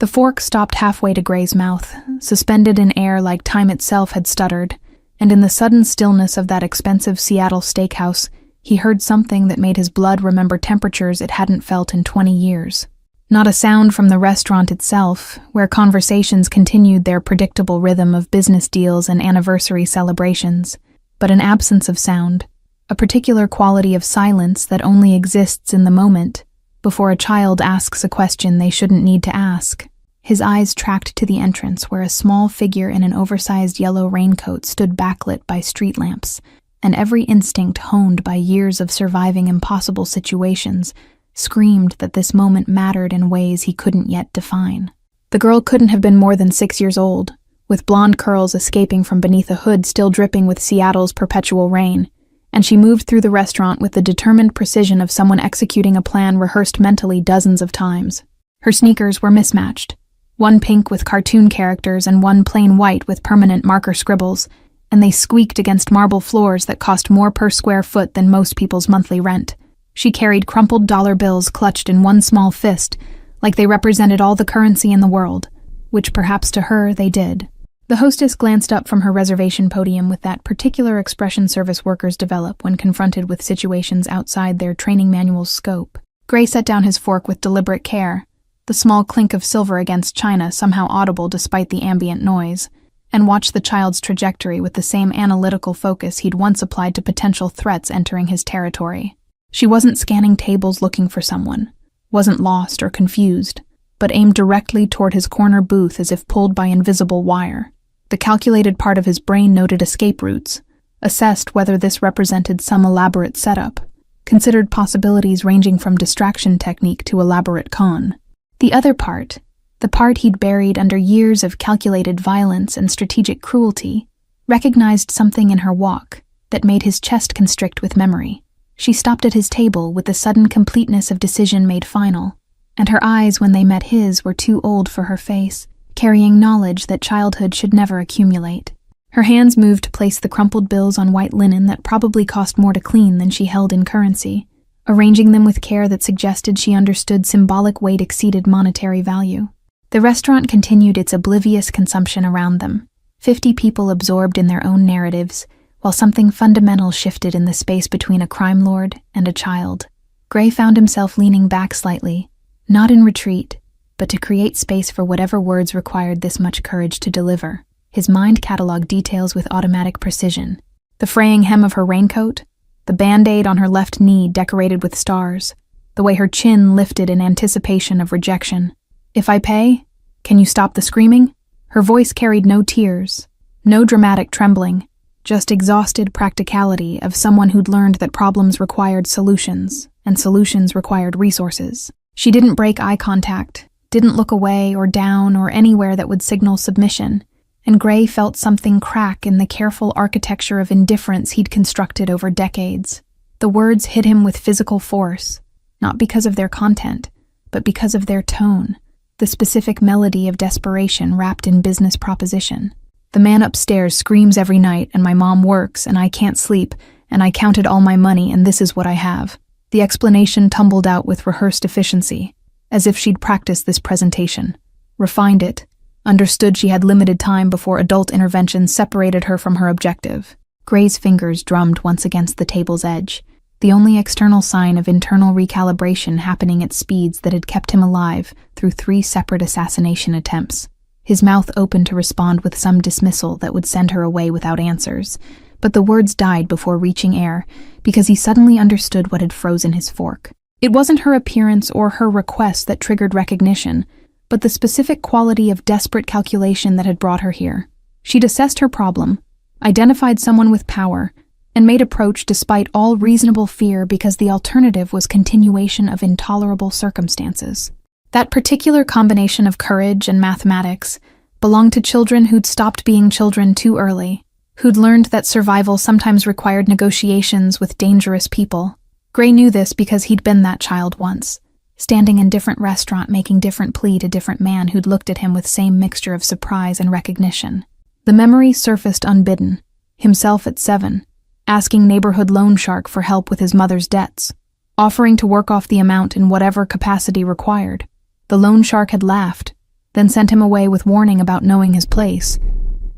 The fork stopped halfway to Gray's mouth, suspended in air like time itself had stuttered, and in the sudden stillness of that expensive Seattle steakhouse, he heard something that made his blood remember temperatures it hadn't felt in 20 years. Not a sound from the restaurant itself, where conversations continued their predictable rhythm of business deals and anniversary celebrations, but an absence of sound, a particular quality of silence that only exists in the moment, before a child asks a question they shouldn't need to ask. His eyes tracked to the entrance where a small figure in an oversized yellow raincoat stood backlit by street lamps, and every instinct honed by years of surviving impossible situations screamed that this moment mattered in ways he couldn't yet define. The girl couldn't have been more than 6 years old, with blonde curls escaping from beneath a hood still dripping with Seattle's perpetual rain, and she moved through the restaurant with the determined precision of someone executing a plan rehearsed mentally dozens of times. Her sneakers were mismatched, one pink with cartoon characters and one plain white with permanent marker scribbles, and they squeaked against marble floors that cost more per square foot than most people's monthly rent. She carried crumpled dollar bills clutched in one small fist, like they represented all the currency in the world, which perhaps to her they did. The hostess glanced up from her reservation podium with that particular expression service workers develop when confronted with situations outside their training manual's scope. Gray set down his fork with deliberate care, the small clink of silver against china somehow audible despite the ambient noise, and watched the child's trajectory with the same analytical focus he'd once applied to potential threats entering his territory. She wasn't scanning tables looking for someone, wasn't lost or confused, but aimed directly toward his corner booth as if pulled by invisible wire. The calculated part of his brain noted escape routes, assessed whether this represented some elaborate setup, considered possibilities ranging from distraction technique to elaborate con. The other part, the part he'd buried under years of calculated violence and strategic cruelty, recognized something in her walk that made his chest constrict with memory. She stopped at his table with the sudden completeness of decision made final, and her eyes, when they met his, were too old for her face, carrying knowledge that childhood should never accumulate. Her hands moved to place the crumpled bills on white linen that probably cost more to clean than she held in currency, arranging them with care that suggested she understood symbolic weight exceeded monetary value. The restaurant continued its oblivious consumption around them, 50 people absorbed in their own narratives, while something fundamental shifted in the space between a crime lord and a child. Gray found himself leaning back slightly, not in retreat, but to create space for whatever words required this much courage to deliver. His mind cataloged details with automatic precision. The fraying hem of her raincoat, the band-aid on her left knee decorated with stars, the way her chin lifted in anticipation of rejection. "If I pay, can you stop the screaming?" Her voice carried no tears, no dramatic trembling, just exhausted practicality of someone who'd learned that problems required solutions, and solutions required resources. She didn't break eye contact, didn't look away or down or anywhere that would signal submission, and Gray felt something crack in the careful architecture of indifference he'd constructed over decades. The words hit him with physical force, not because of their content, but because of their tone, the specific melody of desperation wrapped in business proposition. "The man upstairs screams every night, and my mom works, and I can't sleep, and I counted all my money, and this is what I have." The explanation tumbled out with rehearsed efficiency, as if she'd practiced this presentation, refined it, understood she had limited time before adult intervention separated her from her objective. Gray's fingers drummed once against the table's edge, the only external sign of internal recalibration happening at speeds that had kept him alive through 3 separate assassination attempts. His mouth opened to respond with some dismissal that would send her away without answers, but the words died before reaching air because he suddenly understood what had frozen his fork. It wasn't her appearance or her request that triggered recognition, but the specific quality of desperate calculation that had brought her here. She'd assessed her problem, identified someone with power, and made approach despite all reasonable fear because the alternative was continuation of intolerable circumstances. That particular combination of courage and mathematics belonged to children who'd stopped being children too early, who'd learned that survival sometimes required negotiations with dangerous people. Gray knew this because he'd been that child once, standing in different restaurant making different plea to different man who'd looked at him with same mixture of surprise and recognition. The memory surfaced unbidden, himself at 7, asking neighborhood loan shark for help with his mother's debts, offering to work off the amount in whatever capacity required. The loan shark had laughed, then sent him away with warning about knowing his place.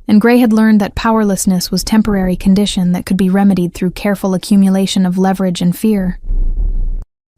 And Gray had learned that powerlessness was a temporary condition that could be remedied through careful accumulation of leverage and fear.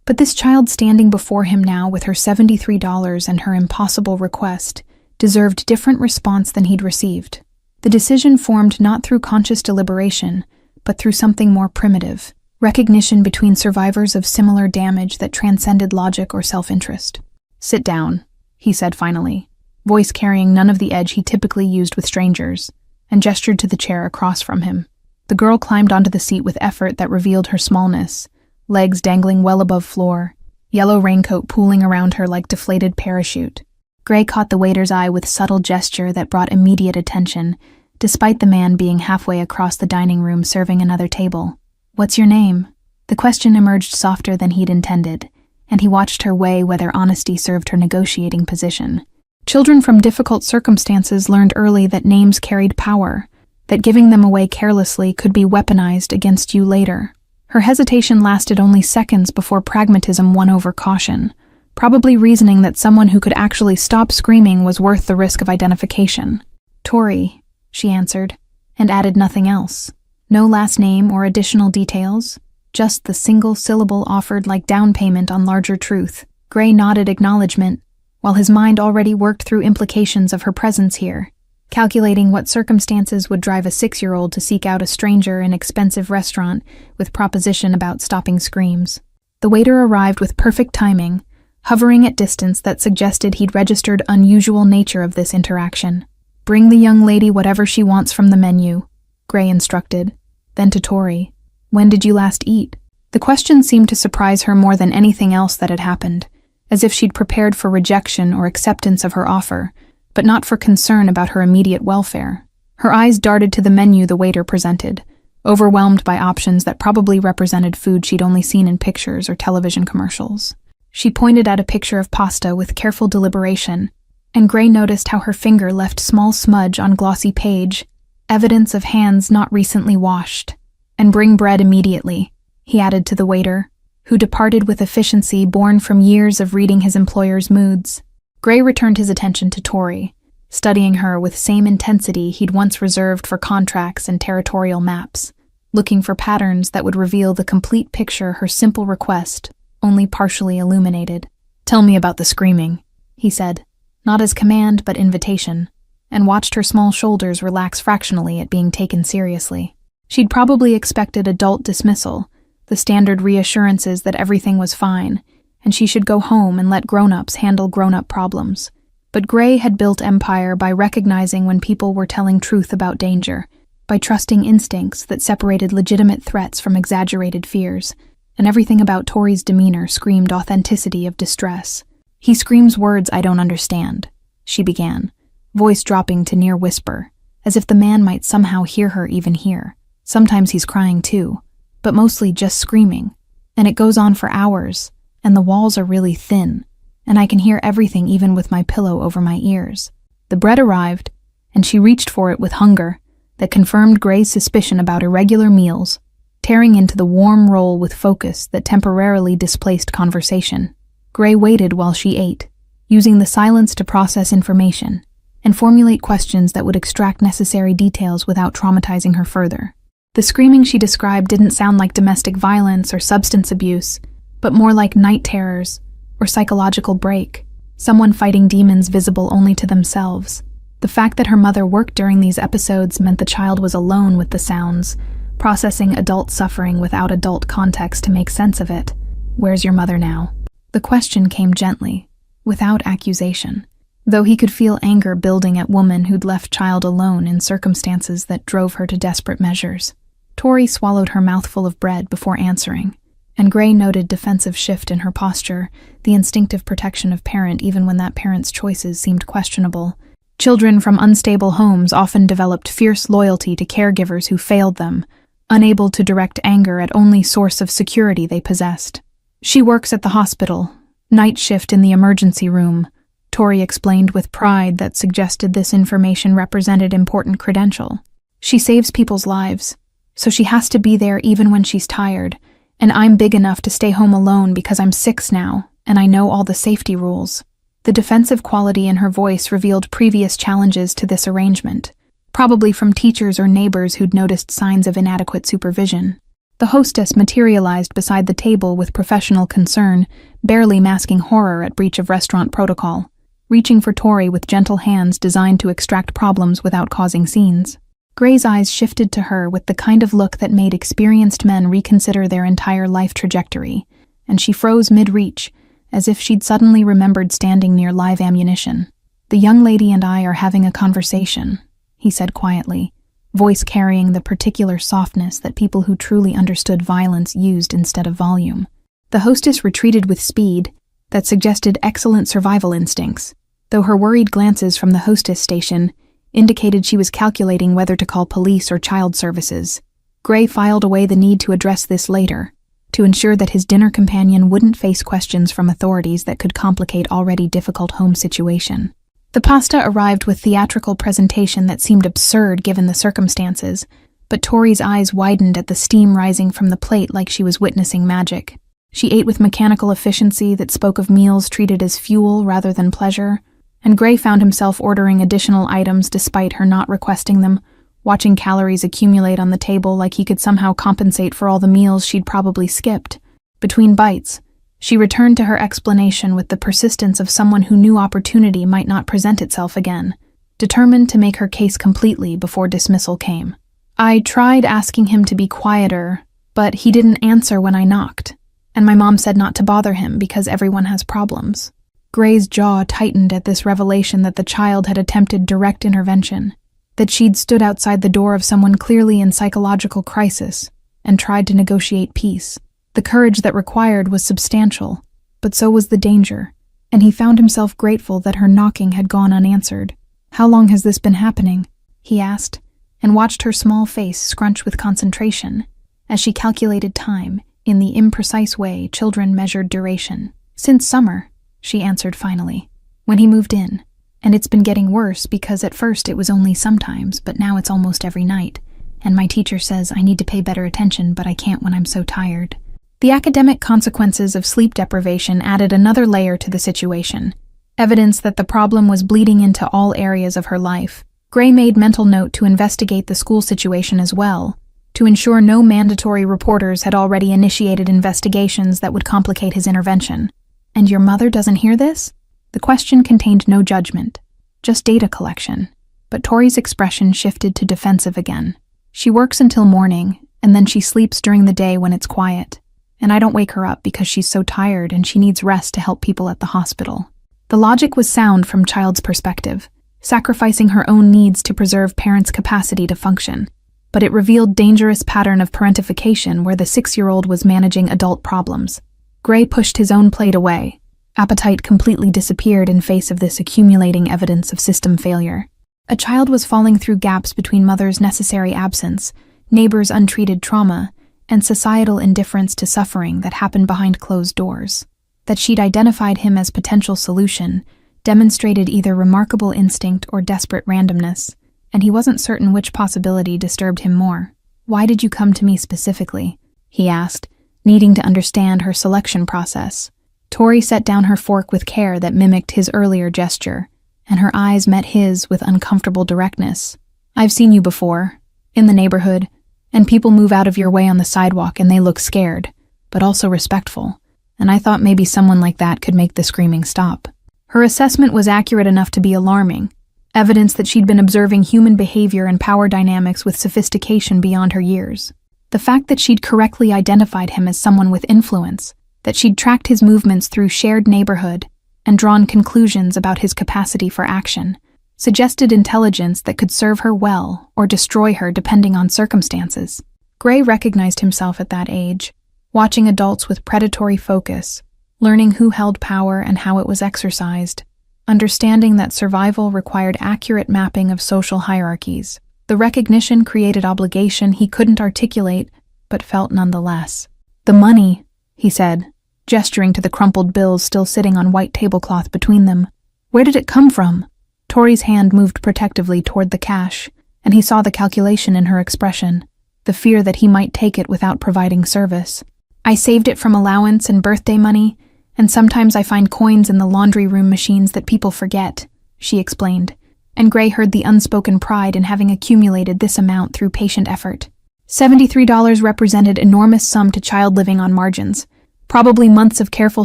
But this child standing before him now with her $73 and her impossible request deserved different response than he'd received. The decision formed not through conscious deliberation, but through something more primitive, recognition between survivors of similar damage that transcended logic or self-interest. "Sit down," he said finally, voice carrying none of the edge he typically used with strangers, and gestured to the chair across from him. The girl climbed onto the seat with effort that revealed her smallness, legs dangling well above floor, yellow raincoat pooling around her like deflated parachute. Gray caught the waiter's eye with subtle gesture that brought immediate attention, despite the man being halfway across the dining room serving another table. "What's your name?" The question emerged softer than he'd intended, and he watched her weigh whether honesty served her negotiating position. Children from difficult circumstances learned early that names carried power, that giving them away carelessly could be weaponized against you later. Her hesitation lasted only seconds before pragmatism won over caution, probably reasoning that someone who could actually stop screaming was worth the risk of identification. "Tori," she answered, and added nothing else. No last name or additional details, just the single syllable offered like down payment on larger truth. Gray nodded acknowledgement, while his mind already worked through implications of her presence here, calculating what circumstances would drive a 6-year-old to seek out a stranger in an expensive restaurant with proposition about stopping screams. The waiter arrived with perfect timing, hovering at distance that suggested he'd registered unusual nature of this interaction. "Bring the young lady whatever she wants from the menu," Gray instructed. Then to Tori, "When did you last eat?" The question seemed to surprise her more than anything else that had happened, as if she'd prepared for rejection or acceptance of her offer, but not for concern about her immediate welfare. Her eyes darted to the menu the waiter presented, overwhelmed by options that probably represented food she'd only seen in pictures or television commercials. She pointed at a picture of pasta with careful deliberation, and Gray noticed how her finger left small smudge on glossy page, evidence of hands not recently washed. "And bring bread immediately," he added to the waiter, who departed with efficiency born from years of reading his employer's moods. Gray returned his attention to Tori, studying her with same intensity he'd once reserved for contracts and territorial maps, looking for patterns that would reveal the complete picture her simple request only partially illuminated. "Tell me about the screaming," he said, not as command but invitation, and watched her small shoulders relax fractionally at being taken seriously. She'd probably expected adult dismissal, the standard reassurances that everything was fine, and she should go home and let grown-ups handle grown-up problems. But Gray had built empire by recognizing when people were telling truth about danger, by trusting instincts that separated legitimate threats from exaggerated fears, and everything about Tori's demeanor screamed authenticity of distress. "He screams words I don't understand," she began, voice dropping to near whisper, as if the man might somehow hear her even here. "Sometimes he's crying too, but mostly just screaming, and it goes on for hours, and the walls are really thin, and I can hear everything even with my pillow over my ears." The bread arrived, and she reached for it with hunger that confirmed Gray's suspicion about irregular meals, tearing into the warm roll with focus that temporarily displaced conversation. Gray waited while she ate, using the silence to process information and formulate questions that would extract necessary details without traumatizing her further. The screaming she described didn't sound like domestic violence or substance abuse, but more like night terrors or psychological break, someone fighting demons visible only to themselves. The fact that her mother worked during these episodes meant the child was alone with the sounds, processing adult suffering without adult context to make sense of it. "Where's your mother now?" The question came gently, without accusation, though he could feel anger building at woman who'd left child alone in circumstances that drove her to desperate measures. Tori swallowed her mouthful of bread before answering, and Gray noted defensive shift in her posture, the instinctive protection of parent even when that parent's choices seemed questionable. Children from unstable homes often developed fierce loyalty to caregivers who failed them, unable to direct anger at only source of security they possessed. "She works at the hospital, night shift in the emergency room," Tori explained with pride that suggested this information represented important credential. "She saves people's lives, so she has to be there even when she's tired, and I'm big enough to stay home alone because I'm 6 now, and I know all the safety rules." The defensive quality in her voice revealed previous challenges to this arrangement, probably from teachers or neighbors who'd noticed signs of inadequate supervision. The hostess materialized beside the table with professional concern, barely masking horror at breach of restaurant protocol, reaching for Tori with gentle hands designed to extract problems without causing scenes. Gray's eyes shifted to her with the kind of look that made experienced men reconsider their entire life trajectory, and she froze mid-reach, as if she'd suddenly remembered standing near live ammunition. "The young lady and I are having a conversation," he said quietly, voice carrying the particular softness that people who truly understood violence used instead of volume. The hostess retreated with speed that suggested excellent survival instincts, though her worried glances from the hostess station indicated she was calculating whether to call police or child services. Gray filed away the need to address this later, to ensure that his dinner companion wouldn't face questions from authorities that could complicate already difficult home situation. The pasta arrived with theatrical presentation that seemed absurd given the circumstances, but Tori's eyes widened at the steam rising from the plate like she was witnessing magic. She ate with mechanical efficiency that spoke of meals treated as fuel rather than pleasure, and Gray found himself ordering additional items despite her not requesting them, watching calories accumulate on the table like he could somehow compensate for all the meals she'd probably skipped. Between bites, she returned to her explanation with the persistence of someone who knew opportunity might not present itself again, determined to make her case completely before dismissal came. "I tried asking him to be quieter, but he didn't answer when I knocked, and my mom said not to bother him because everyone has problems." Gray's jaw tightened at this revelation that the child had attempted direct intervention, that she'd stood outside the door of someone clearly in psychological crisis and tried to negotiate peace. The courage that required was substantial, but so was the danger, and he found himself grateful that her knocking had gone unanswered. "How long has this been happening?" he asked, and watched her small face scrunch with concentration as she calculated time in the imprecise way children measured duration. "Since summer," she answered finally, "when he moved in. And it's been getting worse because at first it was only sometimes, but now it's almost every night. And my teacher says I need to pay better attention, but I can't when I'm so tired." The academic consequences of sleep deprivation added another layer to the situation, evidence that the problem was bleeding into all areas of her life. Gray made mental note to investigate the school situation as well, to ensure no mandatory reporters had already initiated investigations that would complicate his intervention. "And your mother doesn't hear this?" The question contained no judgment, just data collection, but Tori's expression shifted to defensive again. "She works until morning, and then she sleeps during the day when it's quiet. And I don't wake her up because she's so tired and she needs rest to help people at the hospital." The logic was sound from child's perspective, sacrificing her own needs to preserve parents' capacity to function. But it revealed dangerous pattern of parentification where the 6-year-old was managing adult problems. Gray pushed his own plate away. Appetite completely disappeared in face of this accumulating evidence of system failure. A child was falling through gaps between mother's necessary absence, neighbors' untreated trauma, and societal indifference to suffering that happened behind closed doors. That she'd identified him as potential solution demonstrated either remarkable instinct or desperate randomness, and he wasn't certain which possibility disturbed him more. "Why did you come to me specifically?" he asked, needing to understand her selection process. Tori set down her fork with care that mimicked his earlier gesture, and her eyes met his with uncomfortable directness. "I've seen you before, in the neighborhood, and people move out of your way on the sidewalk and they look scared, but also respectful, and I thought maybe someone like that could make the screaming stop." Her assessment was accurate enough to be alarming, evidence that she'd been observing human behavior and power dynamics with sophistication beyond her years. The fact that she'd correctly identified him as someone with influence, that she'd tracked his movements through shared neighborhood and drawn conclusions about his capacity for action, suggested intelligence that could serve her well or destroy her depending on circumstances. Gray recognized himself at that age, watching adults with predatory focus, learning who held power and how it was exercised, understanding that survival required accurate mapping of social hierarchies. The recognition created obligation he couldn't articulate, but felt nonetheless. "The money," he said, gesturing to the crumpled bills still sitting on white tablecloth between them. "Where did it come from?" Tori's hand moved protectively toward the cash, and he saw the calculation in her expression, the fear that he might take it without providing service. "I saved it from allowance and birthday money, And sometimes I find coins in the laundry room machines that people forget, she explained, and Gray heard the unspoken pride in having accumulated this amount through patient effort. $73 represented an enormous sum to child living on margins, probably months of careful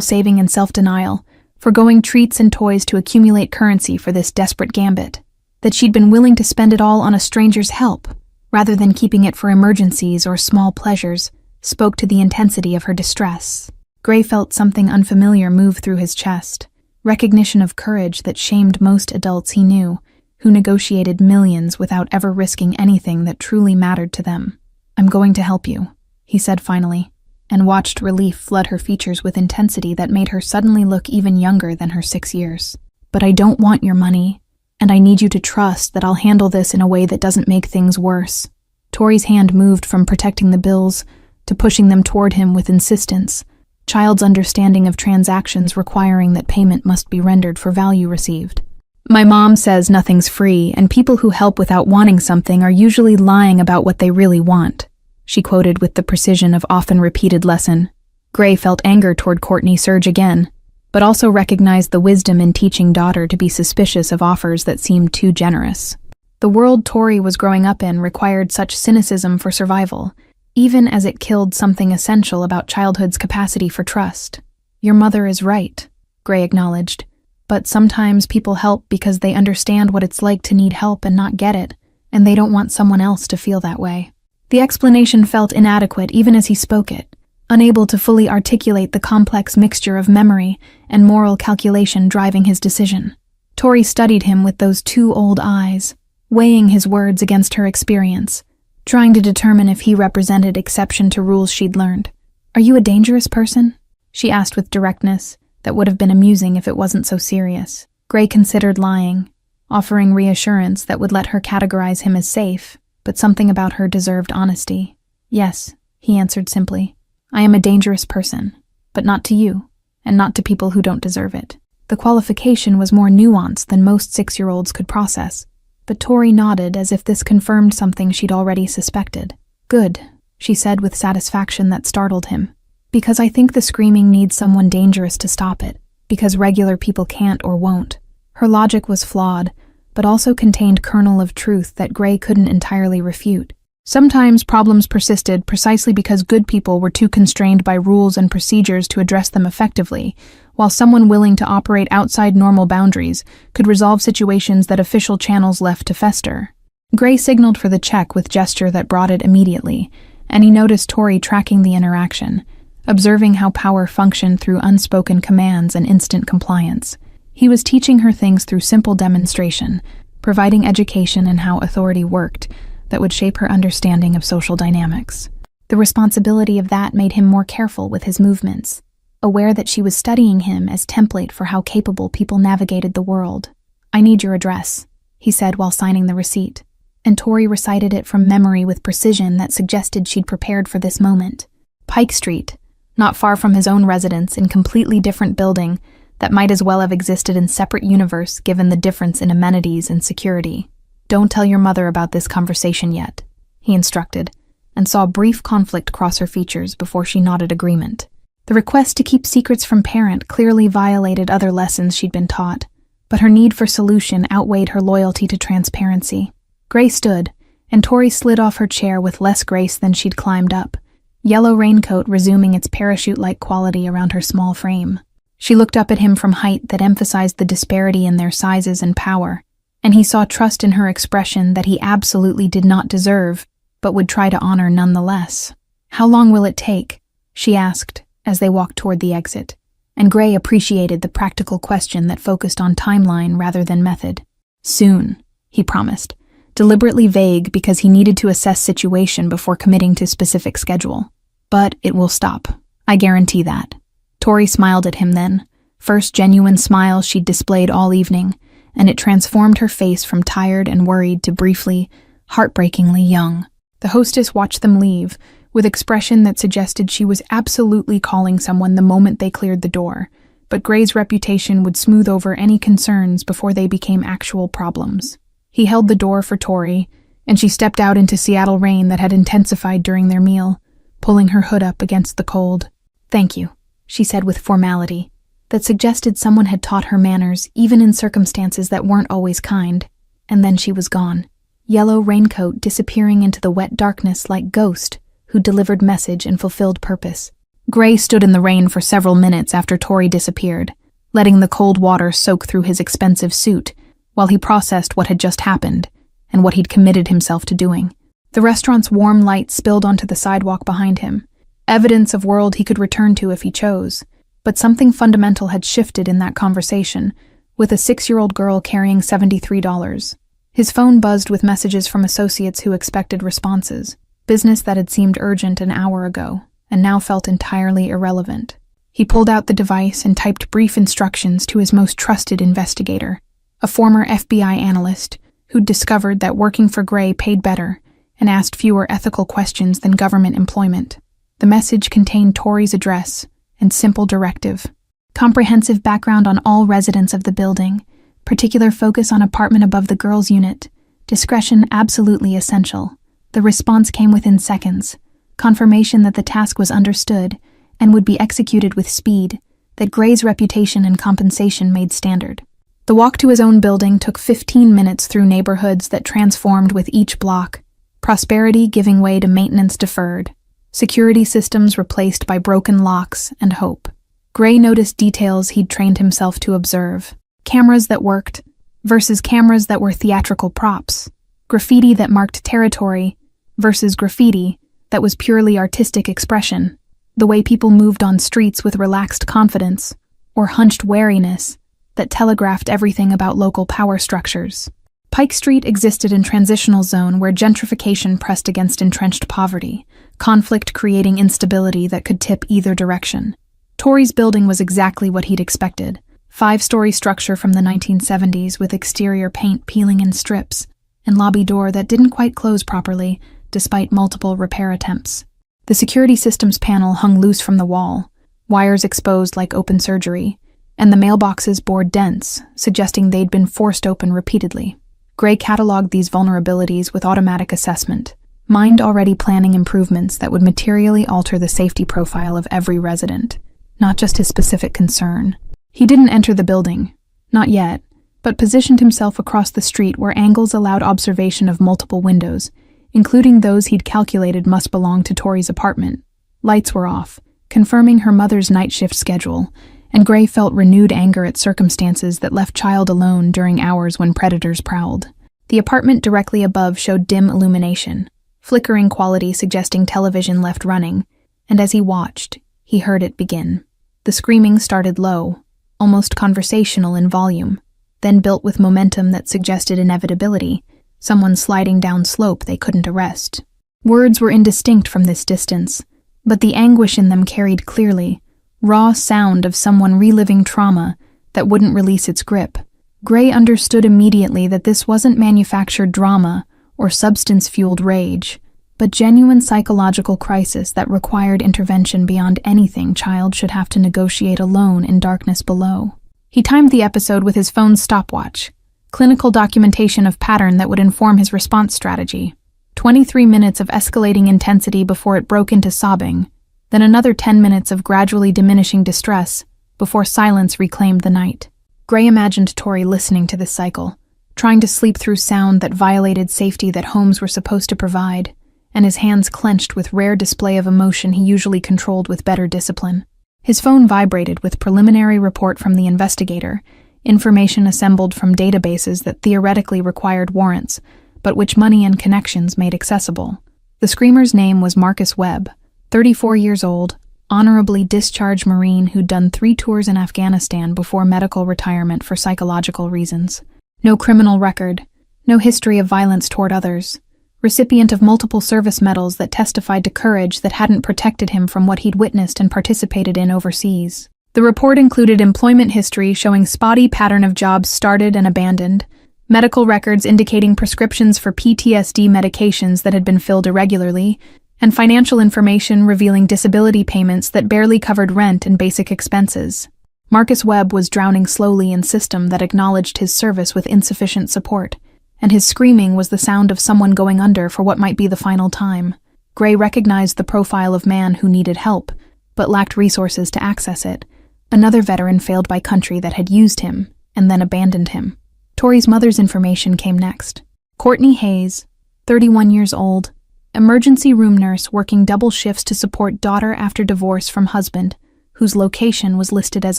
saving and self-denial, forgoing treats and toys to accumulate currency for this desperate gambit. That she'd been willing to spend it all on a stranger's help, rather than keeping it for emergencies or small pleasures, spoke to the intensity of her distress. Gray felt something unfamiliar move through his chest, recognition of courage that shamed most adults he knew, who negotiated millions without ever risking anything that truly mattered to them. "I'm going to help you," he said finally, and watched relief flood her features with intensity that made her suddenly look even younger than her 6 years. "But I don't want your money, and I need you to trust that I'll handle this in a way that doesn't make things worse." Tori's hand moved from protecting the bills to pushing them toward him with insistence, child's understanding of transactions requiring that payment must be rendered for value received. "My mom says nothing's free, and people who help without wanting something are usually lying about what they really want," she quoted with the precision of often repeated lesson. Gray felt anger toward Courtney surge again, but also recognized the wisdom in teaching daughter to be suspicious of offers that seemed too generous. The world Tori was growing up in required such cynicism for survival, even as it killed something essential about childhood's capacity for trust. "Your mother is right," Gray acknowledged, "but sometimes people help because they understand what it's like to need help and not get it, and they don't want someone else to feel that way." The explanation felt inadequate even as he spoke it, unable to fully articulate the complex mixture of memory and moral calculation driving his decision. Tori studied him with those two old eyes, weighing his words against her experience, trying to determine if he represented exception to rules she'd learned. "Are you a dangerous person?" she asked with directness that would have been amusing if it wasn't so serious. Gray considered lying, offering reassurance that would let her categorize him as safe, but something about her deserved honesty. "Yes," he answered simply. "I am a dangerous person, but not to you, and not to people who don't deserve it." The qualification was more nuanced than most 6-year-olds could process, but Tori nodded as if this confirmed something she'd already suspected. "Good," she said with satisfaction that startled him. "Because I think the screaming needs someone dangerous to stop it, because regular people can't or won't." Her logic was flawed, but also contained kernel of truth that Gray couldn't entirely refute. Sometimes problems persisted precisely because good people were too constrained by rules and procedures to address them effectively, while someone willing to operate outside normal boundaries could resolve situations that official channels left to fester. Gray signaled for the check with gesture that brought it immediately, and he noticed Tori tracking the interaction, observing how power functioned through unspoken commands and instant compliance. He was teaching her things through simple demonstration, providing education in how authority worked that would shape her understanding of social dynamics. The responsibility of that made him more careful with his movements, aware that she was studying him as template for how capable people navigated the world. "I need your address," he said while signing the receipt, and Tori recited it from memory with precision that suggested she'd prepared for this moment. Pike Street, not far from his own residence in completely different building that might as well have existed in separate universe given the difference in amenities and security. "Don't tell your mother about this conversation yet," he instructed, and saw brief conflict cross her features before she nodded agreement. The request to keep secrets from parent clearly violated other lessons she'd been taught, but her need for solution outweighed her loyalty to transparency. Gray stood, and Tori slid off her chair with less grace than she'd climbed up, yellow raincoat resuming its parachute-like quality around her small frame. She looked up at him from height that emphasized the disparity in their sizes and power, and he saw trust in her expression that he absolutely did not deserve, but would try to honor nonetheless. "How long will it take?" she asked as they walked toward the exit, and Gray appreciated the practical question that focused on timeline rather than method. "Soon," he promised, deliberately vague because he needed to assess situation before committing to specific schedule. "But it will stop. I guarantee that." Tori smiled at him then, first genuine smile she'd displayed all evening, and it transformed her face from tired and worried to briefly, heartbreakingly young. The hostess watched them leave, with expression that suggested she was absolutely calling someone the moment they cleared the door, but Gray's reputation would smooth over any concerns before they became actual problems. He held the door for Tori, and she stepped out into Seattle rain that had intensified during their meal, pulling her hood up against the cold. "Thank you," she said with formality, that suggested someone had taught her manners even in circumstances that weren't always kind, and then she was gone. Yellow raincoat disappearing into the wet darkness like ghost who delivered message and fulfilled purpose. Gray stood in the rain for several minutes after Tori disappeared, letting the cold water soak through his expensive suit while he processed what had just happened and what he'd committed himself to doing. The restaurant's warm light spilled onto the sidewalk behind him, evidence of world he could return to if he chose. But something fundamental had shifted in that conversation, with a 6-year-old girl carrying $73. His phone buzzed with messages from associates who expected responses, business that had seemed urgent an hour ago and now felt entirely irrelevant. He pulled out the device and typed brief instructions to his most trusted investigator, a former FBI analyst who'd discovered that working for Gray paid better and asked fewer ethical questions than government employment. The message contained Tori's address and simple directive: comprehensive background on all residents of the building, particular focus on apartment above the girls' unit, discretion absolutely essential. The response came within seconds, confirmation that the task was understood and would be executed with speed, that Gray's reputation and compensation made standard. The walk to his own building took 15 minutes through neighborhoods that transformed with each block, prosperity giving way to maintenance deferred, security systems replaced by broken locks and hope. Gray noticed details he'd trained himself to observe: cameras that worked versus cameras that were theatrical props, graffiti that marked territory versus graffiti that was purely artistic expression, the way people moved on streets with relaxed confidence or hunched wariness that telegraphed everything about local power structures. Pike Street existed in transitional zone where gentrification pressed against entrenched poverty, conflict creating instability that could tip either direction. Tori's building was exactly what he'd expected: 5-story structure from the 1970s with exterior paint peeling in strips, and lobby door that didn't quite close properly despite multiple repair attempts. The security systems panel hung loose from the wall, wires exposed like open surgery, and the mailboxes bore dents, suggesting they'd been forced open repeatedly. Gray cataloged these vulnerabilities with automatic assessment, mind already planning improvements that would materially alter the safety profile of every resident, not just his specific concern. He didn't enter the building, not yet, but positioned himself across the street where angles allowed observation of multiple windows, including those he'd calculated must belong to Tori's apartment. Lights were off, confirming her mother's night shift schedule, and Gray felt renewed anger at circumstances that left child alone during hours when predators prowled. The apartment directly above showed dim illumination, flickering quality suggesting television left running, and as he watched, he heard it begin. The screaming started low, almost conversational in volume, then built with momentum that suggested inevitability, someone sliding down slope they couldn't arrest. Words were indistinct from this distance, but the anguish in them carried clearly, raw sound of someone reliving trauma that wouldn't release its grip. Gray understood immediately that this wasn't manufactured drama or substance-fueled rage, but genuine psychological crisis that required intervention beyond anything child should have to negotiate alone in darkness below. He timed the episode with his phone's stopwatch, clinical documentation of pattern that would inform his response strategy. 23 minutes of escalating intensity before it broke into sobbing, then another 10 minutes of gradually diminishing distress before silence reclaimed the night. Gray imagined Tori listening to this cycle, trying to sleep through sound that violated safety that homes were supposed to provide, and his hands clenched with rare display of emotion he usually controlled with better discipline. His phone vibrated with preliminary report from the investigator, information assembled from databases that theoretically required warrants, but which money and connections made accessible. The screamer's name was Marcus Webb, 34 years old, honorably discharged Marine who'd done 3 tours in Afghanistan before medical retirement for psychological reasons. No criminal record, no history of violence toward others. Recipient of multiple service medals that testified to courage that hadn't protected him from what he'd witnessed and participated in overseas. The report included employment history showing spotty pattern of jobs started and abandoned, medical records indicating prescriptions for PTSD medications that had been filled irregularly, and financial information revealing disability payments that barely covered rent and basic expenses. Marcus Webb was drowning slowly in system that acknowledged his service with insufficient support, and his screaming was the sound of someone going under for what might be the final time. Gray recognized the profile of man who needed help, but lacked resources to access it, Another veteran failed by country that had used him and then abandoned him. Tori's mother's information came next. Courtney Hayes, 31 years old, emergency room nurse working double shifts to support daughter after divorce from husband, whose location was listed as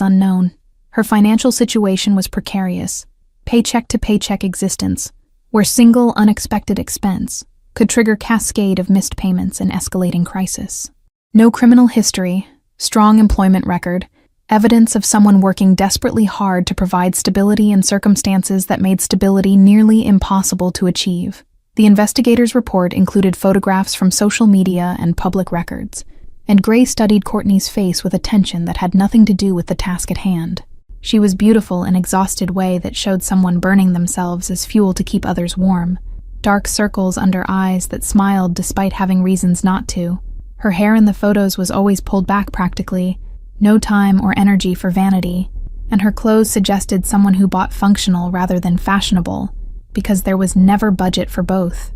unknown. Her financial situation was precarious, paycheck-to-paycheck existence, where single unexpected expense could trigger cascade of missed payments and escalating crisis. No criminal history, strong employment record, evidence of someone working desperately hard to provide stability in circumstances that made stability nearly impossible to achieve. The investigators' report included photographs from social media and public records, and Gray studied Courtney's face with attention that had nothing to do with the task at hand. She was beautiful in an exhausted way that showed someone burning themselves as fuel to keep others warm. Dark circles under eyes that smiled despite having reasons not to. Her hair in the photos was always pulled back practically, no time or energy for vanity, and her clothes suggested someone who bought functional rather than fashionable, because there was never budget for both.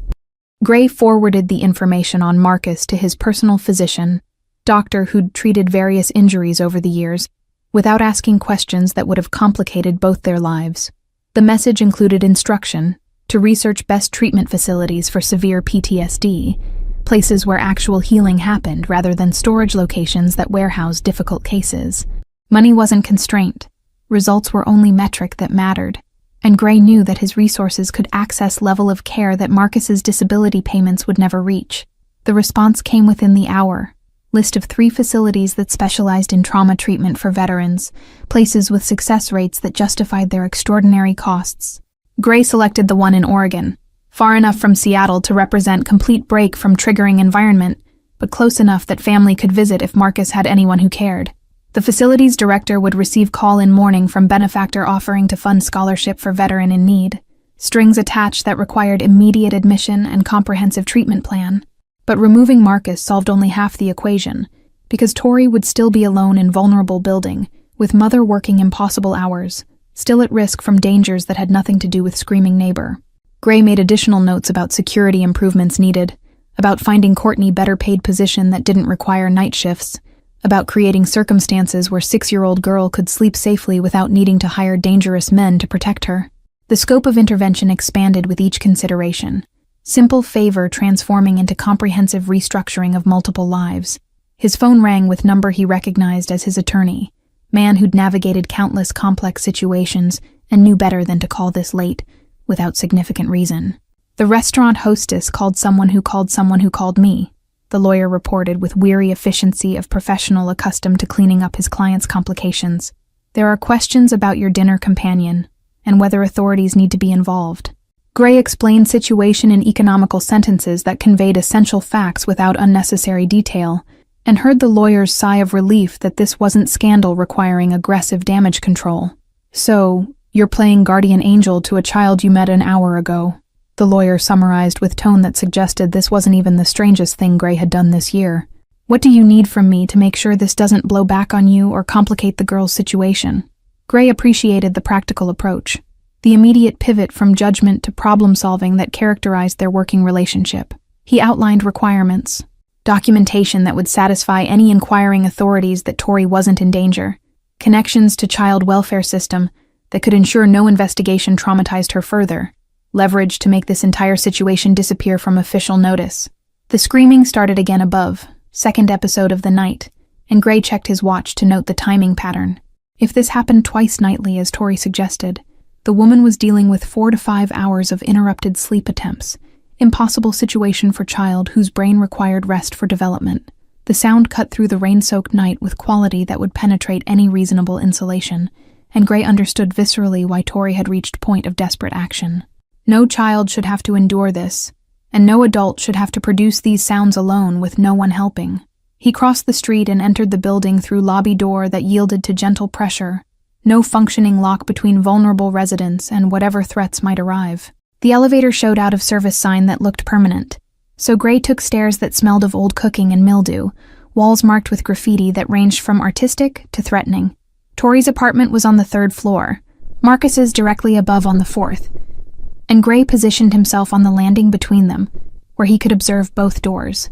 Gray forwarded the information on Marcus to his personal physician, doctor who'd treated various injuries over the years, without asking questions that would have complicated both their lives. The message included instruction to research best treatment facilities for severe PTSD, places where actual healing happened rather than storage locations that warehoused difficult cases. Money wasn't constraint. Results were only metric that mattered, and Gray knew that his resources could access level of care that Marcus's disability payments would never reach. The response came within the hour. List of 3 facilities that specialized in trauma treatment for veterans, places with success rates that justified their extraordinary costs. Gray selected the one in Oregon, far enough from Seattle to represent complete break from triggering environment, but close enough that family could visit if Marcus had anyone who cared. The facility's director would receive call in morning from benefactor offering to fund scholarship for veteran in need. Strings attached that required immediate admission and comprehensive treatment plan. But removing Marcus solved only half the equation, because Tori would still be alone in vulnerable building, with mother working impossible hours, still at risk from dangers that had nothing to do with screaming neighbor. Gray made additional notes about security improvements needed, about finding Courtney better paid position that didn't require night shifts, about creating circumstances where 6-year-old girl could sleep safely without needing to hire dangerous men to protect her. The scope of intervention expanded with each consideration. Simple favor transforming into comprehensive restructuring of multiple lives. His phone rang with number he recognized as his attorney, man who'd navigated countless complex situations and knew better than to call this late, without significant reason. The restaurant hostess called someone who called someone who called me, the lawyer reported with weary efficiency of professional accustomed to cleaning up his client's complications. There are questions about your dinner companion, and whether authorities need to be involved. Gray explained situation in economical sentences that conveyed essential facts without unnecessary detail, and heard the lawyer's sigh of relief that this wasn't scandal requiring aggressive damage control. So, you're playing guardian angel to a child you met an hour ago, the lawyer summarized with tone that suggested this wasn't even the strangest thing Gray had done this year. What do you need from me to make sure this doesn't blow back on you or complicate the girl's situation? Gray appreciated the practical approach, the immediate pivot from judgment to problem-solving that characterized their working relationship. He outlined requirements, documentation that would satisfy any inquiring authorities that Tori wasn't in danger, connections to child welfare system that could ensure no investigation traumatized her further, leverage to make this entire situation disappear from official notice. The screaming started again above, second episode of the night, and Gray checked his watch to note the timing pattern. If this happened twice nightly as Tori suggested, the woman was dealing with 4 to 5 hours of interrupted sleep attempts, impossible situation for child whose brain required rest for development. The sound cut through the rain-soaked night with quality that would penetrate any reasonable insulation, and Gray understood viscerally why Tori had reached point of desperate action. No child should have to endure this, and no adult should have to produce these sounds alone with no one helping. He crossed the street and entered the building through lobby door that yielded to gentle pressure, no functioning lock between vulnerable residents and whatever threats might arrive. The elevator showed out-of-service sign that looked permanent, so Gray took stairs that smelled of old cooking and mildew, walls marked with graffiti that ranged from artistic to threatening. Tori's apartment was on the 3rd floor, Marcus's directly above on the 4th, and Gray positioned himself on the landing between them, where he could observe both doors.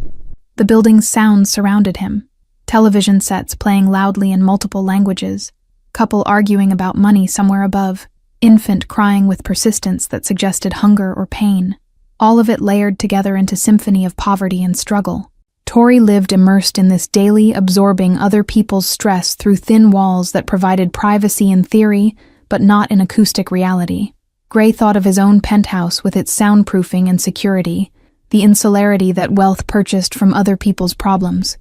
The building's sounds surrounded him, television sets playing loudly in multiple languages, couple arguing about money somewhere above, infant crying with persistence that suggested hunger or pain, all of it layered together into symphony of poverty and struggle. Tori lived immersed in this daily, absorbing other people's stress through thin walls that provided privacy in theory, but not in acoustic reality. Gray thought of his own penthouse with its soundproofing and security, the insularity that wealth purchased from other people's problems,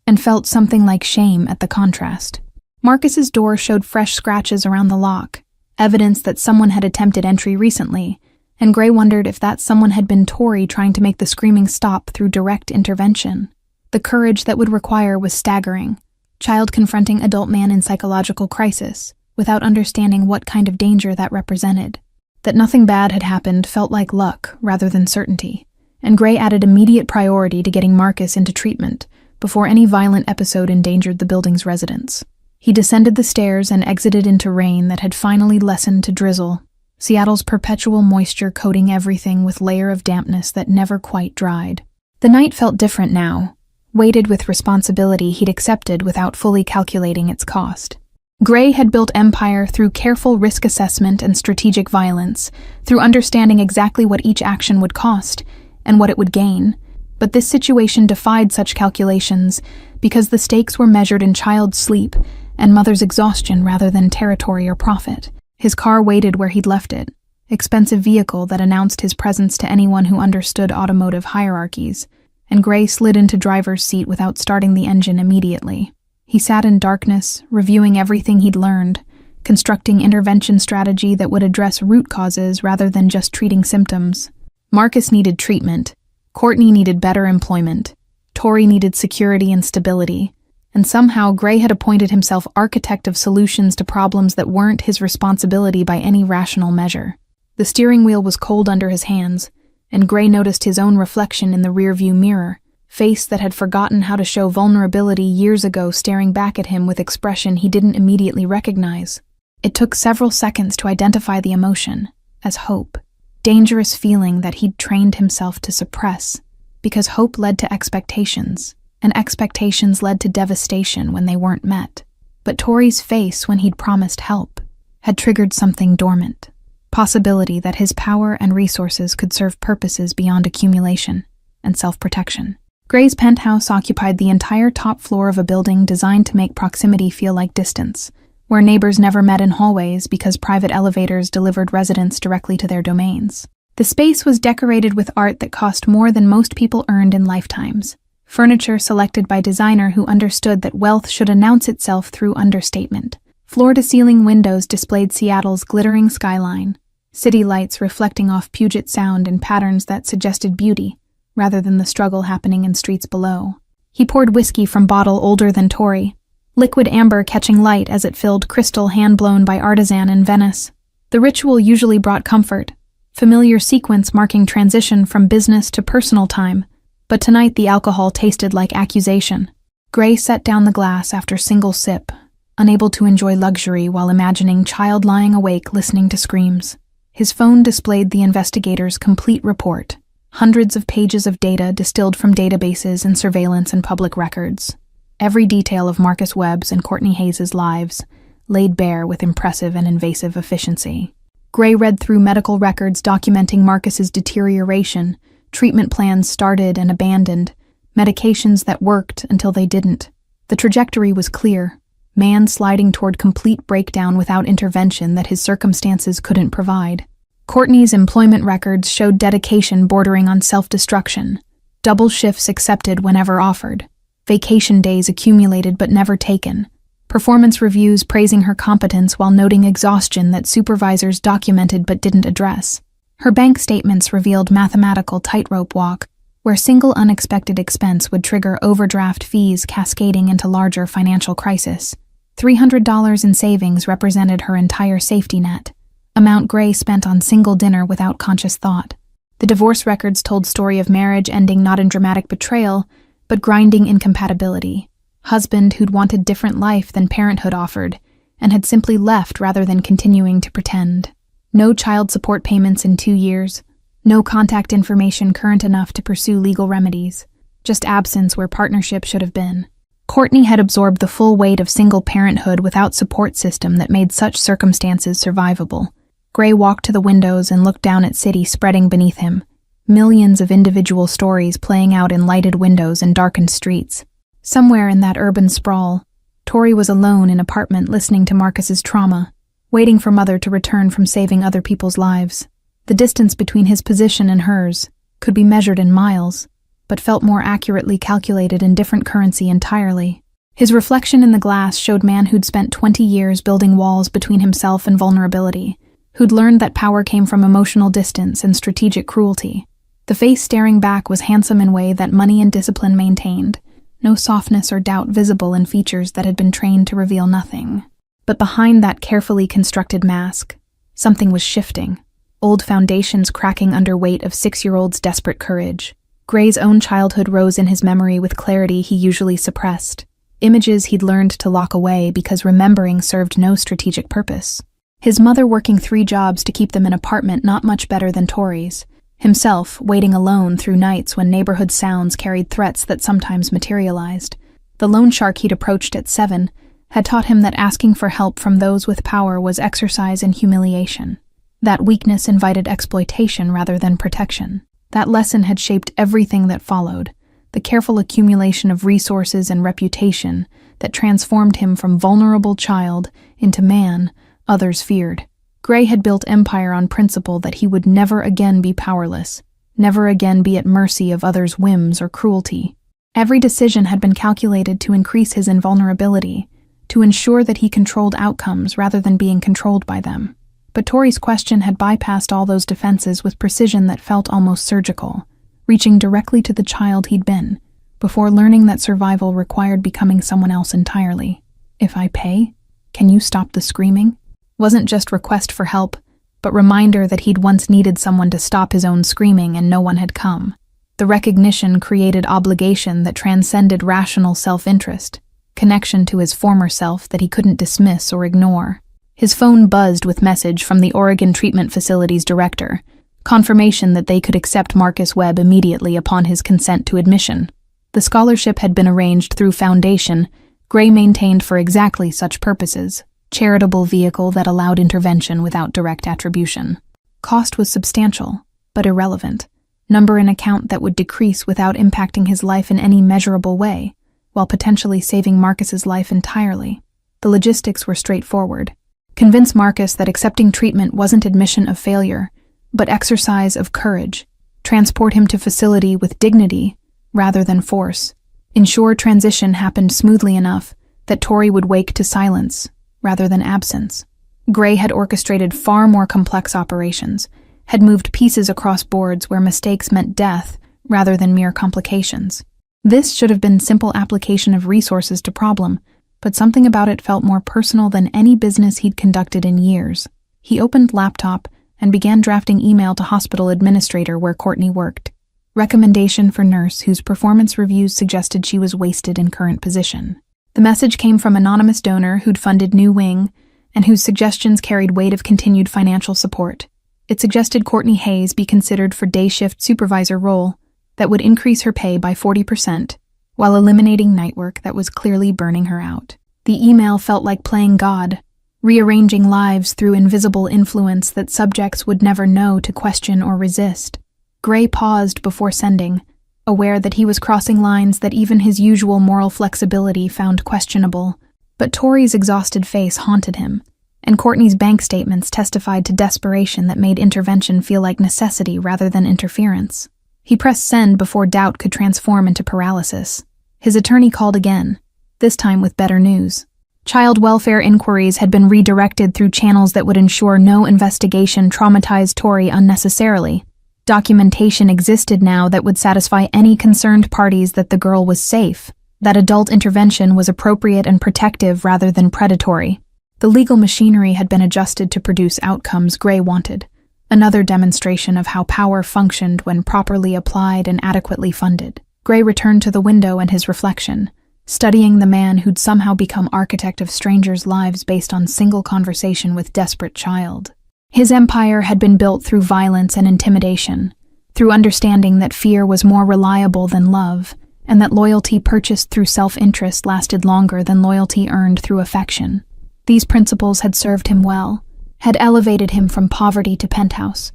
and felt something like shame at the contrast. Marcus's door showed fresh scratches around the lock, evidence that someone had attempted entry recently, and Gray wondered if that someone had been Tori trying to make the screaming stop through direct intervention. The courage that would require was staggering. Child confronting adult man in psychological crisis, without understanding what kind of danger that represented. That nothing bad had happened felt like luck rather than certainty, and Gray added immediate priority to getting Marcus into treatment before any violent episode endangered the building's residents. He descended the stairs and exited into rain that had finally lessened to drizzle, Seattle's perpetual moisture coating everything with layer of dampness that never quite dried. The night felt different now, weighted with responsibility he'd accepted without fully calculating its cost. Gray had built empire through careful risk assessment and strategic violence, through understanding exactly what each action would cost and what it would gain. But this situation defied such calculations because the stakes were measured in child's sleep and mother's exhaustion rather than territory or profit. His car waited where he'd left it, expensive vehicle that announced his presence to anyone who understood automotive hierarchies, and Gray slid into driver's seat without starting the engine immediately. He sat in darkness, reviewing everything he'd learned, constructing intervention strategy that would address root causes rather than just treating symptoms. Marcus needed treatment, Courtney needed better employment, Tori needed security and stability, and somehow Gray had appointed himself architect of solutions to problems that weren't his responsibility by any rational measure. The steering wheel was cold under his hands, and Gray noticed his own reflection in the rearview mirror, face that had forgotten how to show vulnerability years ago staring back at him with expression he didn't immediately recognize. It took several seconds to identify the emotion as hope, dangerous feeling that he'd trained himself to suppress, because hope led to expectations, and expectations led to devastation when they weren't met. But Tori's face when he'd promised help had triggered something dormant, possibility that his power and resources could serve purposes beyond accumulation and self-protection. Gray's penthouse occupied the entire top floor of a building designed to make proximity feel like distance, where neighbors never met in hallways because private elevators delivered residents directly to their domains. The space was decorated with art that cost more than most people earned in lifetimes. Furniture selected by designer who understood that wealth should announce itself through understatement. Floor-to-ceiling windows displayed Seattle's glittering skyline, city lights reflecting off Puget Sound in patterns that suggested beauty, rather than the struggle happening in streets below. He poured whiskey from bottle older than Tori, liquid amber catching light as it filled crystal hand-blown by artisan in Venice. The ritual usually brought comfort, familiar sequence marking transition from business to personal time, but tonight the alcohol tasted like accusation. Gray set down the glass after single sip, unable to enjoy luxury while imagining child lying awake listening to screams. His phone displayed the investigator's complete report, hundreds of pages of data distilled from databases and surveillance and public records. Every detail of Marcus Webb's and Courtney Hayes' lives, laid bare with impressive and invasive efficiency. Gray read through medical records documenting Marcus's deterioration, treatment plans started and abandoned, medications that worked until they didn't. The trajectory was clear, man sliding toward complete breakdown without intervention that his circumstances couldn't provide. Courtney's employment records showed dedication bordering on self-destruction, double shifts accepted whenever offered, vacation days accumulated but never taken, performance reviews praising her competence while noting exhaustion that supervisors documented but didn't address. Her bank statements revealed mathematical tightrope walk, where single unexpected expense would trigger overdraft fees cascading into larger financial crisis. $300 in savings represented her entire safety net, amount Gray spent on single dinner without conscious thought. The divorce records told story of marriage ending not in dramatic betrayal, but grinding incompatibility. Husband who'd wanted different life than parenthood offered, and had simply left rather than continuing to pretend. No child support payments in 2 years, no contact information current enough to pursue legal remedies, just absence where partnership should have been. Courtney had absorbed the full weight of single parenthood without support system that made such circumstances survivable. Gray walked to the windows and looked down at city spreading beneath him, millions of individual stories playing out in lighted windows and darkened streets. Somewhere in that urban sprawl, Tori was alone in an apartment listening to Marcus's trauma, waiting for Mother to return from saving other people's lives. The distance between his position and hers could be measured in miles, but felt more accurately calculated in different currency entirely. His reflection in the glass showed man who'd spent 20 years building walls between himself and vulnerability, who'd learned that power came from emotional distance and strategic cruelty. The face staring back was handsome in a way that money and discipline maintained, no softness or doubt visible in features that had been trained to reveal nothing. But behind that carefully constructed mask, something was shifting, old foundations cracking under weight of 6-year-old's desperate courage. Gray's own childhood rose in his memory with clarity he usually suppressed, images he'd learned to lock away because remembering served no strategic purpose. His mother working 3 jobs to keep them in an apartment not much better than Tori's, himself waiting alone through nights when neighborhood sounds carried threats that sometimes materialized. The loan shark he'd approached at 7 had taught him that asking for help from those with power was exercise in humiliation. That weakness invited exploitation rather than protection. That lesson had shaped everything that followed, the careful accumulation of resources and reputation that transformed him from vulnerable child into man others feared. Gray had built empire on principle that he would never again be powerless, never again be at mercy of others' whims or cruelty. Every decision had been calculated to increase his invulnerability, to ensure that he controlled outcomes rather than being controlled by them. But Tori's question had bypassed all those defenses with precision that felt almost surgical, reaching directly to the child he'd been, before learning that survival required becoming someone else entirely. "If I pay, can you stop the screaming?" Wasn't just request for help, but reminder that he'd once needed someone to stop his own screaming and no one had come. The recognition created obligation that transcended rational self-interest, connection to his former self that he couldn't dismiss or ignore. His phone buzzed with message from the Oregon Treatment Facility's director, confirmation that they could accept Marcus Webb immediately upon his consent to admission. The scholarship had been arranged through Foundation, Gray maintained for exactly such purposes, charitable vehicle that allowed intervention without direct attribution. Cost was substantial, but irrelevant. Number in account that would decrease without impacting his life in any measurable way, while potentially saving Marcus's life entirely. The logistics were straightforward. Convince Marcus that accepting treatment wasn't admission of failure, but exercise of courage. Transport him to facility with dignity rather than force. Ensure transition happened smoothly enough that Tori would wake to silence rather than absence. Gray had orchestrated far more complex operations, had moved pieces across boards where mistakes meant death rather than mere complications. This should have been simple application of resources to problem, but something about it felt more personal than any business he'd conducted in years. He opened laptop and began drafting email to hospital administrator where Courtney worked. Recommendation for nurse whose performance reviews suggested she was wasted in current position. The message came from anonymous donor who'd funded new wing and whose suggestions carried weight of continued financial support. It suggested Courtney Hayes be considered for day shift supervisor role that would increase her pay by 40%, while eliminating night work that was clearly burning her out. The email felt like playing God, rearranging lives through invisible influence that subjects would never know to question or resist. Gray paused before sending, aware that he was crossing lines that even his usual moral flexibility found questionable. But Tori's exhausted face haunted him, and Courtney's bank statements testified to desperation that made intervention feel like necessity rather than interference. He pressed send before doubt could transform into paralysis. His attorney called again, this time with better news. Child welfare inquiries had been redirected through channels that would ensure no investigation traumatized Tori unnecessarily. Documentation existed now that would satisfy any concerned parties that the girl was safe, that adult intervention was appropriate and protective rather than predatory. The legal machinery had been adjusted to produce outcomes Gray wanted. Another demonstration of how power functioned when properly applied and adequately funded. Gray returned to the window and his reflection, studying the man who'd somehow become architect of strangers' lives based on single conversation with desperate child. His empire had been built through violence and intimidation, through understanding that fear was more reliable than love, and that loyalty purchased through self-interest lasted longer than loyalty earned through affection. These principles had served him well, had elevated him from poverty to penthouse,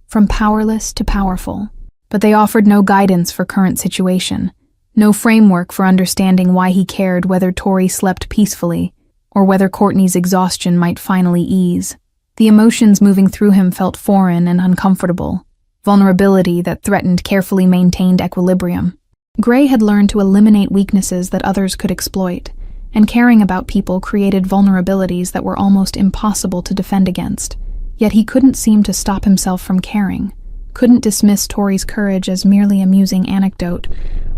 from powerless to powerful. But they offered no guidance for current situation, no framework for understanding why he cared whether Tori slept peacefully, or whether Courtney's exhaustion might finally ease. The emotions moving through him felt foreign and uncomfortable, vulnerability that threatened carefully maintained equilibrium. Gray had learned to eliminate weaknesses that others could exploit, and caring about people created vulnerabilities that were almost impossible to defend against. Yet he couldn't seem to stop himself from caring, couldn't dismiss Tori's courage as merely amusing anecdote,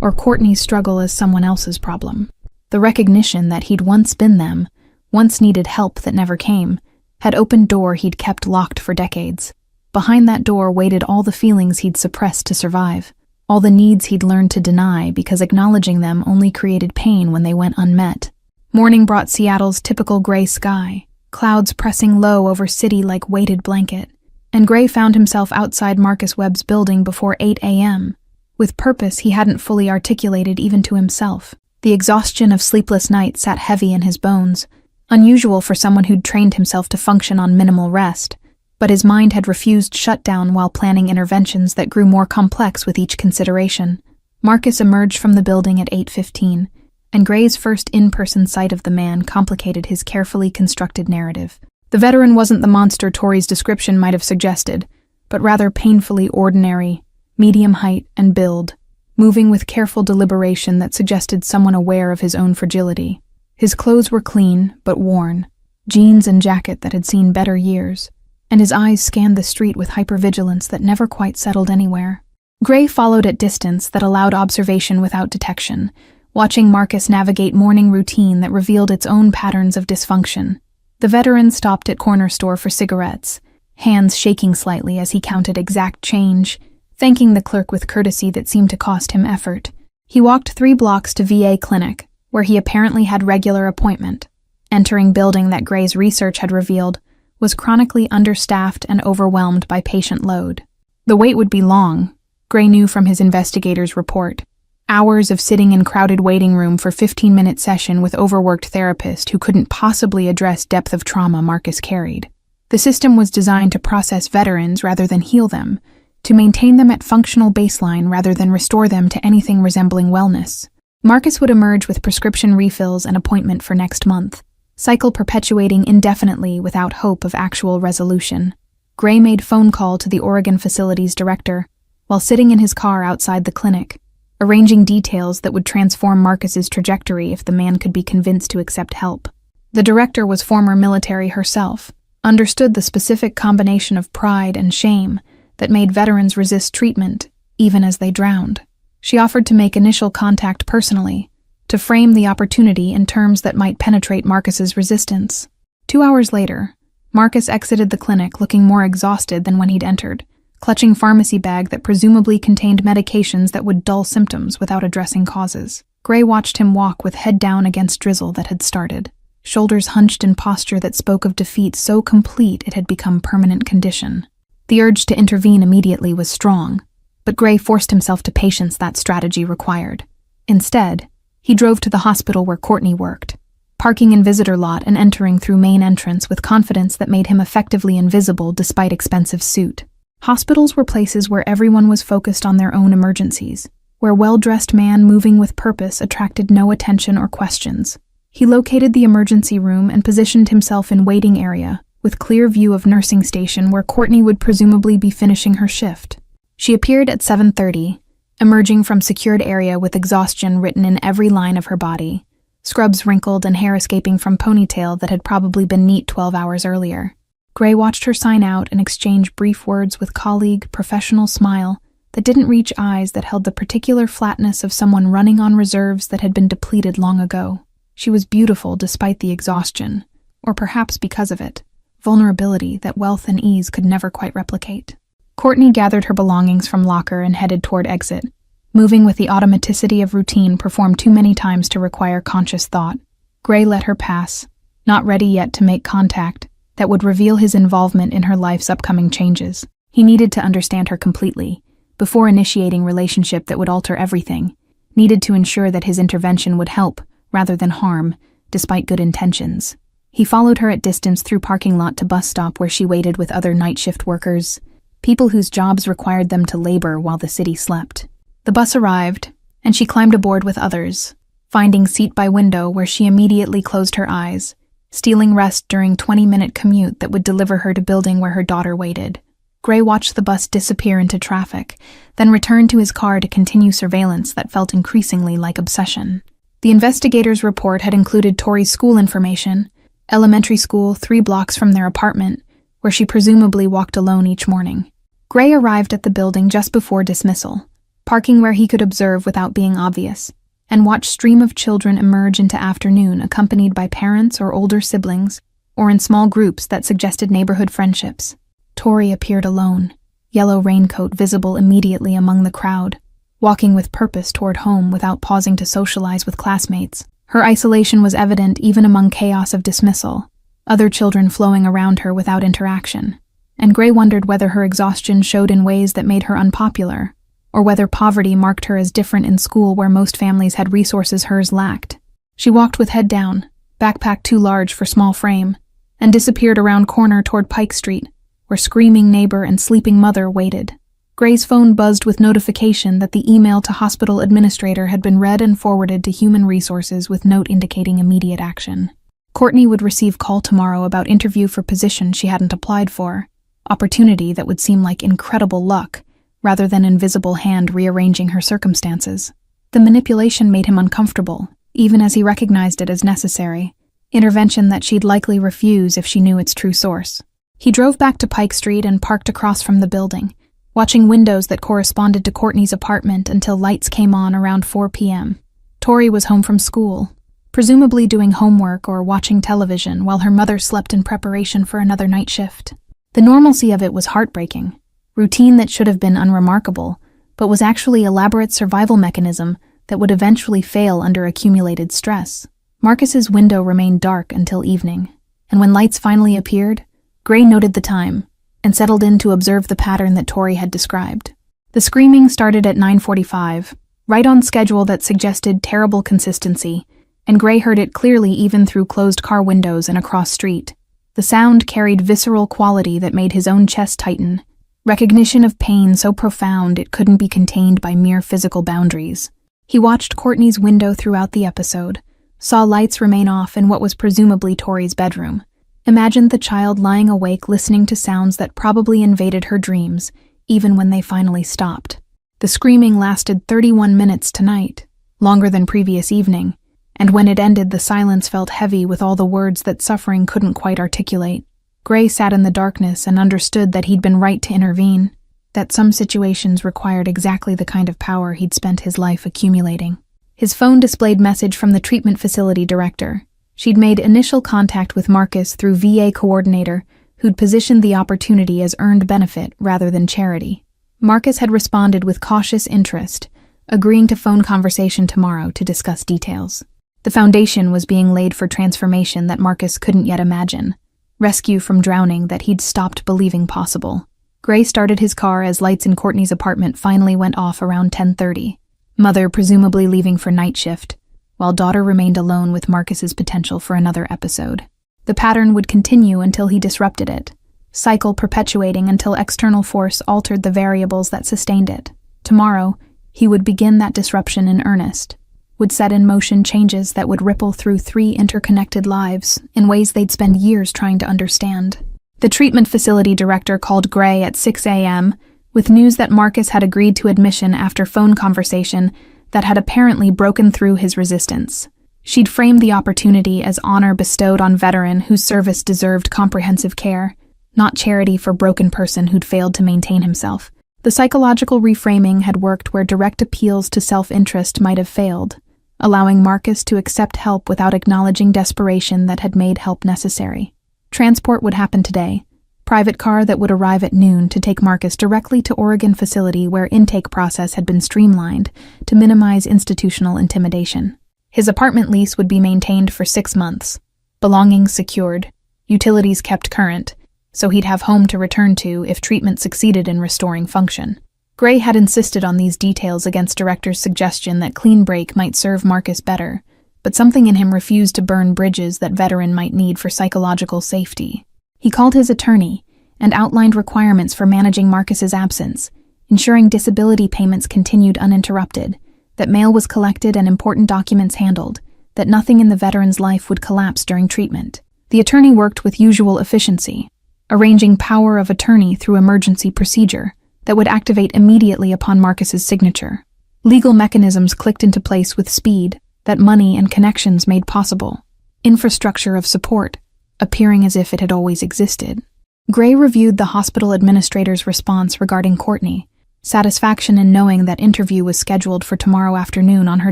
or Courtney's struggle as someone else's problem. The recognition that he'd once been them, once needed help that never came, had opened door he'd kept locked for decades. Behind that door waited all the feelings he'd suppressed to survive, all the needs he'd learned to deny because acknowledging them only created pain when they went unmet. Morning brought Seattle's typical gray sky, clouds pressing low over city like weighted blanket, and Gray found himself outside Marcus Webb's building before 8 a.m., with purpose he hadn't fully articulated even to himself. The exhaustion of sleepless nights sat heavy in his bones, unusual for someone who'd trained himself to function on minimal rest, but his mind had refused shutdown while planning interventions that grew more complex with each consideration. Marcus emerged from the building at 8:15, and Gray's first in-person sight of the man complicated his carefully constructed narrative. The veteran wasn't the monster Tori's description might have suggested, but rather painfully ordinary, medium height and build, moving with careful deliberation that suggested someone aware of his own fragility. His clothes were clean, but worn, jeans and jacket that had seen better years, and his eyes scanned the street with hypervigilance that never quite settled anywhere. Gray followed at distance that allowed observation without detection, watching Marcus navigate morning routine that revealed its own patterns of dysfunction. The veteran stopped at corner store for cigarettes, hands shaking slightly as he counted exact change, thanking the clerk with courtesy that seemed to cost him effort. He walked 3 blocks to VA clinic, where he apparently had regular appointment. Entering building that Gray's research had revealed was chronically understaffed and overwhelmed by patient load. The wait would be long, Gray knew from his investigator's report. Hours of sitting in crowded waiting room for 15-minute session with overworked therapist who couldn't possibly address depth of trauma Marcus carried. The system was designed to process veterans rather than heal them, to maintain them at functional baseline rather than restore them to anything resembling wellness. Marcus would emerge with prescription refills and appointment for next month, cycle perpetuating indefinitely without hope of actual resolution. Gray made phone call to the Oregon facility's director while sitting in his car outside the clinic, arranging details that would transform Marcus's trajectory if the man could be convinced to accept help. The director was former military herself, understood the specific combination of pride and shame that made veterans resist treatment, even as they drowned. She offered to make initial contact personally, to frame the opportunity in terms that might penetrate Marcus's resistance. 2 hours later, Marcus exited the clinic looking more exhausted than when he'd entered, clutching pharmacy bag that presumably contained medications that would dull symptoms without addressing causes. Gray watched him walk with head down against drizzle that had started, shoulders hunched in posture that spoke of defeat so complete it had become permanent condition. The urge to intervene immediately was strong, but Gray forced himself to patience that strategy required. Instead, he drove to the hospital where Courtney worked, parking in visitor lot and entering through main entrance with confidence that made him effectively invisible despite expensive suit. Hospitals were places where everyone was focused on their own emergencies, where well-dressed man moving with purpose attracted no attention or questions. He located the emergency room and positioned himself in waiting area, with clear view of nursing station where Courtney would presumably be finishing her shift. She appeared at 7:30, emerging from secured area with exhaustion written in every line of her body, scrubs wrinkled and hair escaping from ponytail that had probably been neat 12 hours earlier. Gray watched her sign out and exchange brief words with colleague, professional smile that didn't reach eyes that held the particular flatness of someone running on reserves that had been depleted long ago. She was beautiful despite the exhaustion, or perhaps because of it, vulnerability that wealth and ease could never quite replicate. Courtney gathered her belongings from locker and headed toward exit, moving with the automaticity of routine performed too many times to require conscious thought. Gray let her pass, not ready yet to make contact that would reveal his involvement in her life's upcoming changes. He needed to understand her completely, before initiating relationship that would alter everything, needed to ensure that his intervention would help, rather than harm, despite good intentions. He followed her at distance through parking lot to bus stop where she waited with other night shift workers, people whose jobs required them to labor while the city slept. The bus arrived, and she climbed aboard with others, finding seat by window where she immediately closed her eyes, stealing rest during 20-minute commute that would deliver her to building where her daughter waited. Gray watched the bus disappear into traffic, then returned to his car to continue surveillance that felt increasingly like obsession. The investigators' report had included Tori's school information, elementary school 3 blocks from their apartment, where she presumably walked alone each morning. Gray arrived at the building just before dismissal, parking where he could observe without being obvious, and watch stream of children emerge into afternoon accompanied by parents or older siblings, or in small groups that suggested neighborhood friendships. Tori appeared alone, yellow raincoat visible immediately among the crowd, walking with purpose toward home without pausing to socialize with classmates. Her isolation was evident even among chaos of dismissal, other children flowing around her without interaction, and Gray wondered whether her exhaustion showed in ways that made her unpopular, or whether poverty marked her as different in school where most families had resources hers lacked. She walked with head down, backpack too large for small frame, and disappeared around corner toward Pike Street, where screaming neighbor and sleeping mother waited. Gray's phone buzzed with notification that the email to hospital administrator had been read and forwarded to human resources with note indicating immediate action. Courtney would receive call tomorrow about interview for position she hadn't applied for, opportunity that would seem like incredible luck, rather than invisible hand rearranging her circumstances. The manipulation made him uncomfortable, even as he recognized it as necessary, intervention that she'd likely refuse if she knew its true source. He drove back to Pike Street and parked across from the building, watching windows that corresponded to Courtney's apartment until lights came on around 4 p.m. Tori was home from school, presumably doing homework or watching television while her mother slept in preparation for another night shift. The normalcy of it was heartbreaking, routine that should have been unremarkable, but was actually elaborate survival mechanism that would eventually fail under accumulated stress. Marcus's window remained dark until evening, and when lights finally appeared, Gray noted the time and settled in to observe the pattern that Tori had described. The screaming started at 9:45, right on schedule that suggested terrible consistency, and Gray heard it clearly even through closed car windows and across street. The sound carried visceral quality that made his own chest tighten, recognition of pain so profound it couldn't be contained by mere physical boundaries. He watched Courtney's window throughout the episode, saw lights remain off in what was presumably Tori's bedroom, imagined the child lying awake listening to sounds that probably invaded her dreams, even when they finally stopped. The screaming lasted 31 minutes tonight, longer than previous evening, and when it ended the silence felt heavy with all the words that suffering couldn't quite articulate. Gray sat in the darkness and understood that he'd been right to intervene, that some situations required exactly the kind of power he'd spent his life accumulating. His phone displayed message from the treatment facility director. She'd made initial contact with Marcus through VA coordinator, who'd positioned the opportunity as earned benefit rather than charity. Marcus had responded with cautious interest, agreeing to phone conversation tomorrow to discuss details. The foundation was being laid for transformation that Marcus couldn't yet imagine, rescue from drowning that he'd stopped believing possible. Gray started his car as lights in Courtney's apartment finally went off around 10:30, mother presumably leaving for night shift, while daughter remained alone with Marcus's potential for another episode. The pattern would continue until he disrupted it, cycle perpetuating until external force altered the variables that sustained it. Tomorrow, he would begin that disruption in earnest, would set in motion changes that would ripple through 3 interconnected lives in ways they'd spend years trying to understand. The treatment facility director called Gray at 6 a.m. with news that Marcus had agreed to admission after phone conversation that had apparently broken through his resistance. She'd framed the opportunity as honor bestowed on veteran whose service deserved comprehensive care, not charity for broken person who'd failed to maintain himself. The psychological reframing had worked where direct appeals to self-interest might have failed, allowing Marcus to accept help without acknowledging desperation that had made help necessary. Transport would happen today, private car that would arrive at noon to take Marcus directly to Oregon facility where intake process had been streamlined to minimize institutional intimidation. His apartment lease would be maintained for 6 months, belongings secured, utilities kept current, so he'd have home to return to if treatment succeeded in restoring function. Gray had insisted on these details against director's suggestion that clean break might serve Marcus better, but something in him refused to burn bridges that veteran might need for psychological safety. He called his attorney and outlined requirements for managing Marcus's absence, ensuring disability payments continued uninterrupted, that mail was collected and important documents handled, that nothing in the veteran's life would collapse during treatment. The attorney worked with usual efficiency, arranging power of attorney through emergency procedure that would activate immediately upon Marcus's signature. Legal mechanisms clicked into place with speed that money and connections made possible. Infrastructure of support, appearing as if it had always existed. Gray reviewed the hospital administrator's response regarding Courtney, satisfaction in knowing that interview was scheduled for tomorrow afternoon on her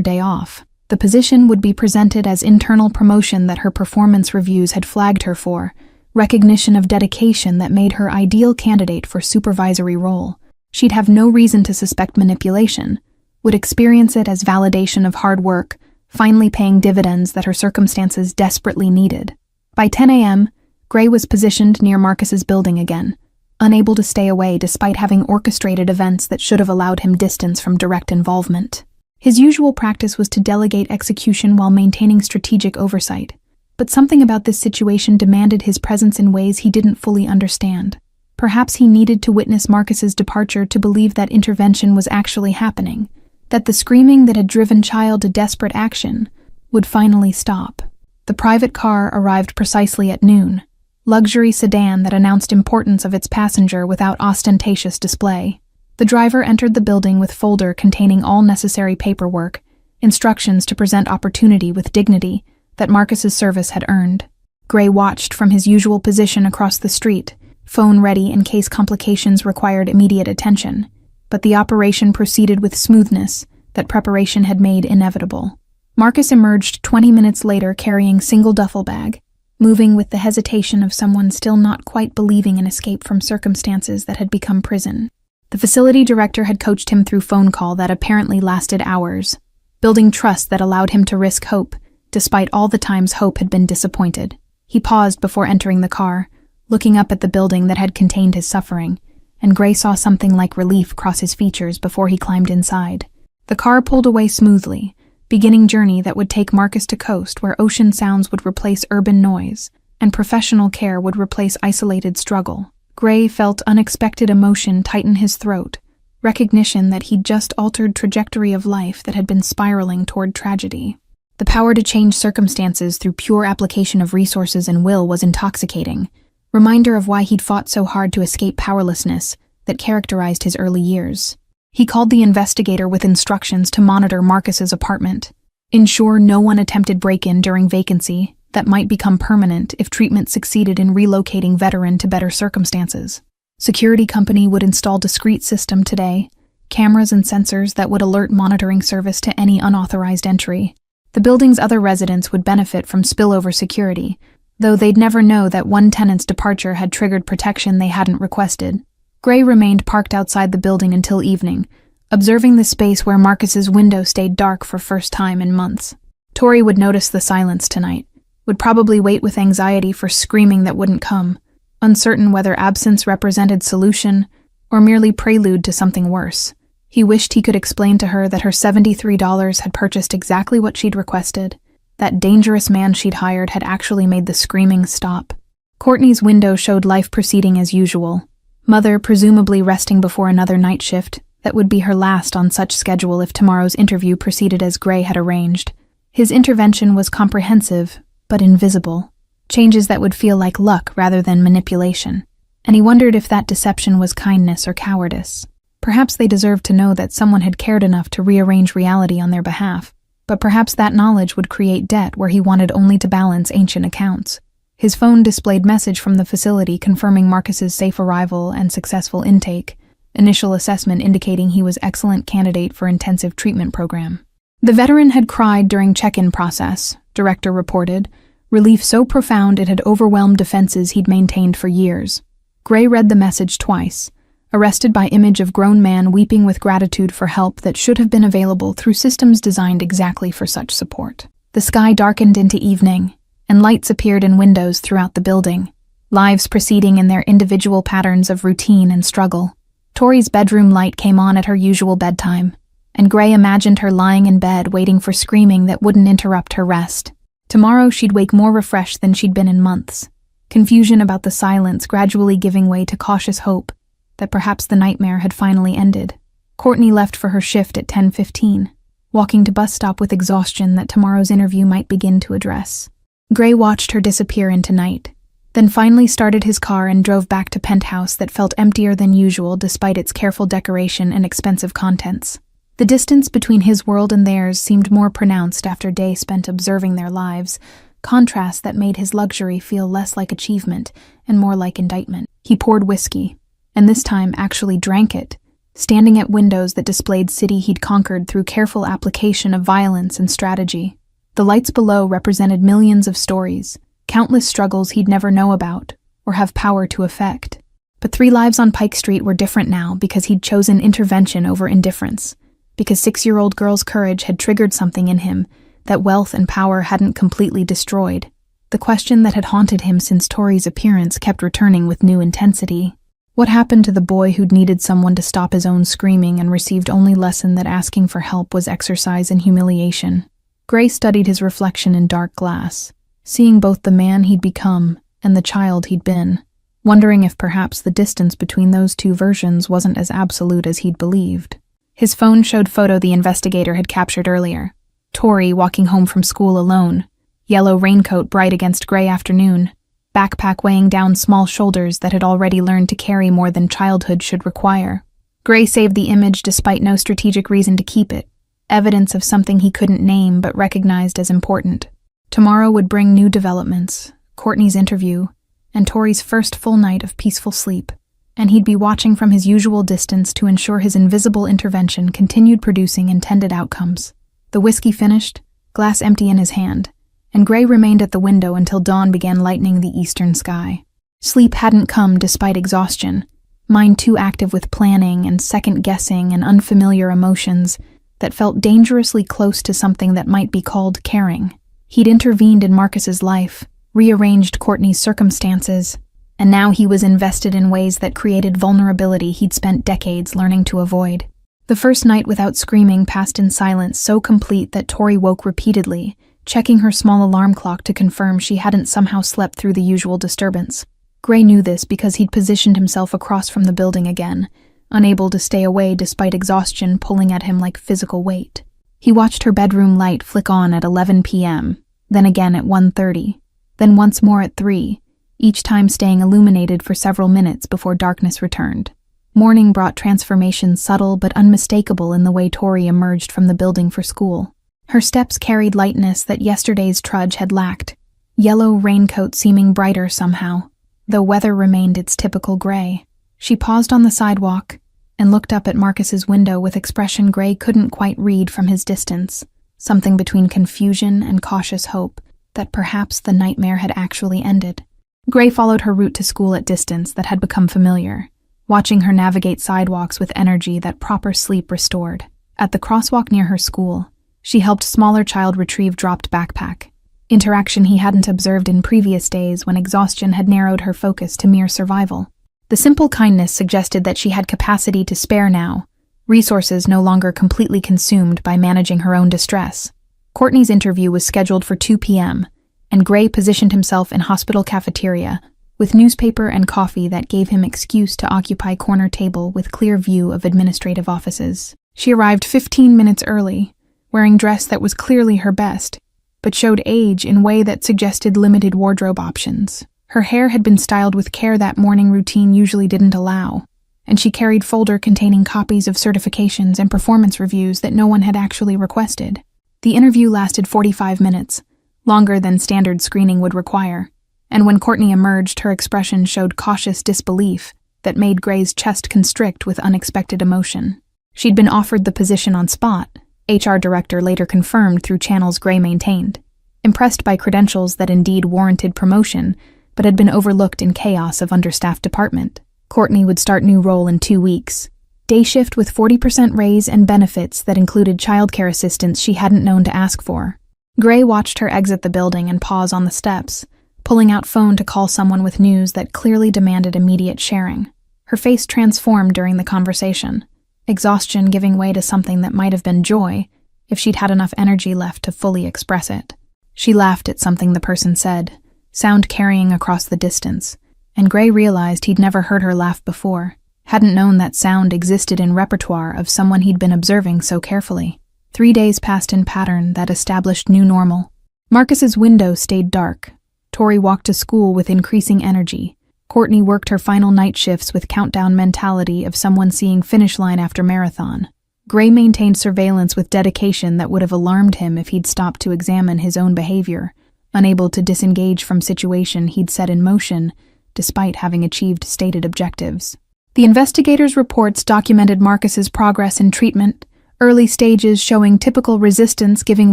day off. The position would be presented as internal promotion that her performance reviews had flagged her for, recognition of dedication that made her ideal candidate for supervisory role. She'd have no reason to suspect manipulation, would experience it as validation of hard work, finally paying dividends that her circumstances desperately needed. By 10 a.m., Gray was positioned near Marcus's building again, unable to stay away despite having orchestrated events that should have allowed him distance from direct involvement. His usual practice was to delegate execution while maintaining strategic oversight, but something about this situation demanded his presence in ways he didn't fully understand. Perhaps he needed to witness Marcus's departure to believe that intervention was actually happening, that the screaming that had driven child to desperate action would finally stop. The private car arrived precisely at noon, luxury sedan that announced importance of its passenger without ostentatious display. The driver entered the building with folder containing all necessary paperwork, instructions to present opportunity with dignity that Marcus's service had earned. Gray watched from his usual position across the street, phone ready in case complications required immediate attention, but the operation proceeded with smoothness that preparation had made inevitable. Marcus emerged 20 minutes later carrying single duffel bag, moving with the hesitation of someone still not quite believing in escape from circumstances that had become prison. The facility director had coached him through phone call that apparently lasted hours, building trust that allowed him to risk hope, despite all the times hope had been disappointed. He paused before entering the car, looking up at the building that had contained his suffering, and Gray saw something like relief cross his features before he climbed inside. The car pulled away smoothly, beginning journey that would take Marcus to coast where ocean sounds would replace urban noise, and professional care would replace isolated struggle. Gray felt unexpected emotion tighten his throat, recognition that he'd just altered trajectory of life that had been spiraling toward tragedy. The power to change circumstances through pure application of resources and will was intoxicating, reminder of why he'd fought so hard to escape powerlessness that characterized his early years. He called the investigator with instructions to monitor Marcus's apartment, ensure no one attempted break-in during vacancy that might become permanent if treatment succeeded in relocating veteran to better circumstances. Security company would install discrete system today, cameras and sensors that would alert monitoring service to any unauthorized entry. The building's other residents would benefit from spillover security, though they'd never know that one tenant's departure had triggered protection they hadn't requested. Gray remained parked outside the building until evening, observing the space where Marcus's window stayed dark for first time in months. Tori would notice the silence tonight, would probably wait with anxiety for screaming that wouldn't come, uncertain whether absence represented solution or merely prelude to something worse. He wished he could explain to her that her $73 had purchased exactly what she'd requested. That dangerous man she'd hired had actually made the screaming stop. Courtney's window showed life proceeding as usual, Mother presumably resting before another night shift that would be her last on such schedule if tomorrow's interview proceeded as Gray had arranged. His intervention was comprehensive, but invisible, changes that would feel like luck rather than manipulation, and he wondered if that deception was kindness or cowardice. Perhaps they deserved to know that someone had cared enough to rearrange reality on their behalf, but perhaps that knowledge would create debt where he wanted only to balance ancient accounts. His phone displayed message from the facility confirming Marcus's safe arrival and successful intake, initial assessment indicating he was excellent candidate for intensive treatment program. The veteran had cried during check-in process, director reported, relief so profound it had overwhelmed defenses he'd maintained for years. Gray read the message twice, arrested by image of grown man weeping with gratitude for help that should have been available through systems designed exactly for such support. The sky darkened into evening, and lights appeared in windows throughout the building, lives proceeding in their individual patterns of routine and struggle. Tori's bedroom light came on at her usual bedtime, and Gray imagined her lying in bed waiting for screaming that wouldn't interrupt her rest. Tomorrow she'd wake more refreshed than she'd been in months, confusion about the silence gradually giving way to cautious hope that perhaps the nightmare had finally ended. Courtney left for her shift at 10:15, walking to bus stop with exhaustion that tomorrow's interview might begin to address. Gray watched her disappear into night, then finally started his car and drove back to Penthouse that felt emptier than usual despite its careful decoration and expensive contents. The distance between his world and theirs seemed more pronounced after days spent observing their lives, contrast that made his luxury feel less like achievement and more like indictment. He poured whiskey, and this time actually drank it, standing at windows that displayed city he'd conquered through careful application of violence and strategy. The lights below represented millions of stories, countless struggles he'd never know about or have power to affect. But 3 lives on Pike Street were different now because he'd chosen intervention over indifference, because 6-year-old girl's courage had triggered something in him that wealth and power hadn't completely destroyed. The question that had haunted him since Tori's appearance kept returning with new intensity. What happened to the boy who'd needed someone to stop his own screaming and received only lesson that asking for help was exercise in humiliation? Gray studied his reflection in dark glass, seeing both the man he'd become and the child he'd been, wondering if perhaps the distance between those 2 versions wasn't as absolute as he'd believed. His phone showed photo the investigator had captured earlier. Tori walking home from school alone, yellow raincoat bright against gray afternoon, backpack weighing down small shoulders that had already learned to carry more than childhood should require. Gray saved the image despite no strategic reason to keep it, evidence of something he couldn't name but recognized as important. Tomorrow would bring new developments, Courtney's interview, and Tori's first full night of peaceful sleep, and he'd be watching from his usual distance to ensure his invisible intervention continued producing intended outcomes. The whiskey finished, glass empty in his hand, and Gray remained at the window until dawn began lightening the eastern sky. Sleep hadn't come despite exhaustion, mind too active with planning and second-guessing and unfamiliar emotions that felt dangerously close to something that might be called caring. He'd intervened in Marcus's life, rearranged Courtney's circumstances, and now he was invested in ways that created vulnerability he'd spent decades learning to avoid. The first night without screaming passed in silence so complete that Tori woke repeatedly, checking her small alarm clock to confirm she hadn't somehow slept through the usual disturbance. Gray knew this because he'd positioned himself across from the building again, unable to stay away despite exhaustion pulling at him like physical weight. He watched her bedroom light flick on at 11 p.m., then again at 1:30, then once more at 3, each time staying illuminated for several minutes before darkness returned. Morning brought transformation subtle but unmistakable in the way Tori emerged from the building for school. Her steps carried lightness that yesterday's trudge had lacked, yellow raincoat seeming brighter somehow, though weather remained its typical gray. She paused on the sidewalk and looked up at Marcus's window with expression Gray couldn't quite read from his distance, something between confusion and cautious hope that perhaps the nightmare had actually ended. Gray followed her route to school at distance that had become familiar, watching her navigate sidewalks with energy that proper sleep restored. At the crosswalk near her school, she helped smaller child retrieve dropped backpack, interaction he hadn't observed in previous days when exhaustion had narrowed her focus to mere survival. The simple kindness suggested that she had capacity to spare now, resources no longer completely consumed by managing her own distress. Courtney's interview was scheduled for 2 p.m., and Gray positioned himself in hospital cafeteria, with newspaper and coffee that gave him excuse to occupy corner table with clear view of administrative offices. She arrived 15 minutes early, wearing dress that was clearly her best, but showed age in way that suggested limited wardrobe options. Her hair had been styled with care that morning routine usually didn't allow, and she carried folder containing copies of certifications and performance reviews that no one had actually requested. The interview lasted 45 minutes, longer than standard screening would require, and when Courtney emerged, her expression showed cautious disbelief that made Gray's chest constrict with unexpected emotion. She'd been offered the position on spot, HR director later confirmed through channels Gray maintained, impressed by credentials that indeed warranted promotion, but had been overlooked in chaos of understaffed department. Courtney would start new role in 2 weeks. Day shift with 40% raise and benefits that included childcare assistance she hadn't known to ask for. Gray watched her exit the building and pause on the steps, pulling out phone to call someone with news that clearly demanded immediate sharing. Her face transformed during the conversation, exhaustion giving way to something that might have been joy if she'd had enough energy left to fully express it. She laughed at something the person said, sound carrying across the distance, and Gray realized he'd never heard her laugh before, hadn't known that sound existed in repertoire of someone he'd been observing so carefully. 3 days passed in pattern that established new normal. Marcus's window stayed dark. Tori walked to school with increasing energy. Courtney worked her final night shifts with countdown mentality of someone seeing finish line after marathon. Gray maintained surveillance with dedication that would have alarmed him if he'd stopped to examine his own behavior, unable to disengage from situation he'd set in motion, despite having achieved stated objectives. The investigators' reports documented Marcus's progress in treatment, early stages showing typical resistance giving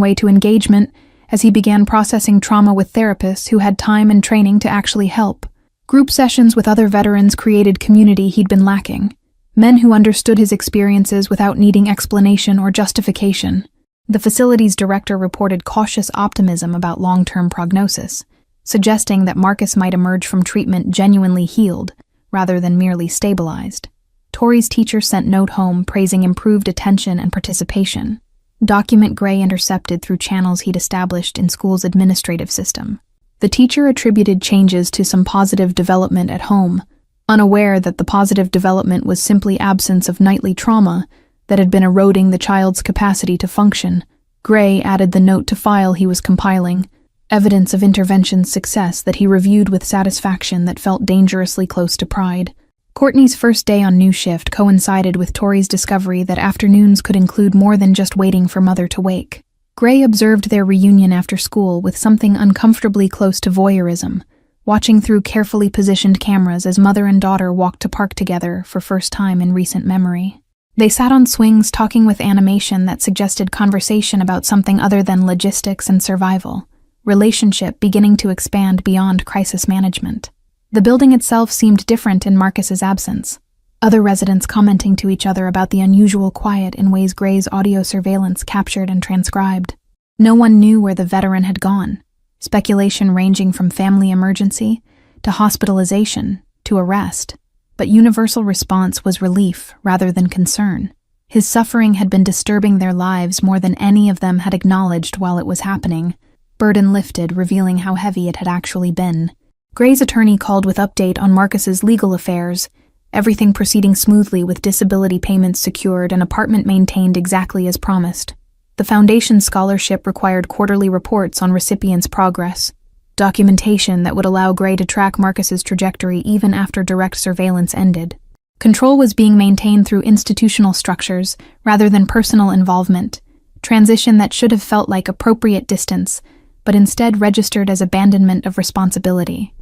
way to engagement as he began processing trauma with therapists who had time and training to actually help. Group sessions with other veterans created community he'd been lacking, men who understood his experiences without needing explanation or justification. The facility's director reported cautious optimism about long-term prognosis, suggesting that Marcus might emerge from treatment genuinely healed, rather than merely stabilized. Tori's teacher sent note home praising improved attention and participation. Document Gray intercepted through channels he'd established in school's administrative system. The teacher attributed changes to some positive development at home, unaware that the positive development was simply absence of nightly trauma that had been eroding the child's capacity to function. Gray added the note to file he was compiling, evidence of intervention's success that he reviewed with satisfaction that felt dangerously close to pride. Courtney's first day on new shift coincided with Tori's discovery that afternoons could include more than just waiting for Mother to wake. Gray observed their reunion after school with something uncomfortably close to voyeurism, watching through carefully positioned cameras as mother and daughter walked to park together for first time in recent memory. They sat on swings talking with animation that suggested conversation about something other than logistics and survival, relationship beginning to expand beyond crisis management. The building itself seemed different in Marcus's absence, other residents commenting to each other about the unusual quiet in ways Gray's audio surveillance captured and transcribed. No one knew where the veteran had gone, speculation ranging from family emergency to hospitalization to arrest, but universal response was relief rather than concern. His suffering had been disturbing their lives more than any of them had acknowledged while it was happening. Burden lifted, revealing how heavy it had actually been. Gray's attorney called with update on Marcus's legal affairs, everything proceeding smoothly with disability payments secured and apartment maintained exactly as promised. The foundation scholarship required quarterly reports on recipients' progress, documentation that would allow Gray to track Marcus's trajectory even after direct surveillance ended. Control was being maintained through institutional structures rather than personal involvement, transition that should have felt like appropriate distance, but instead registered as abandonment of responsibility.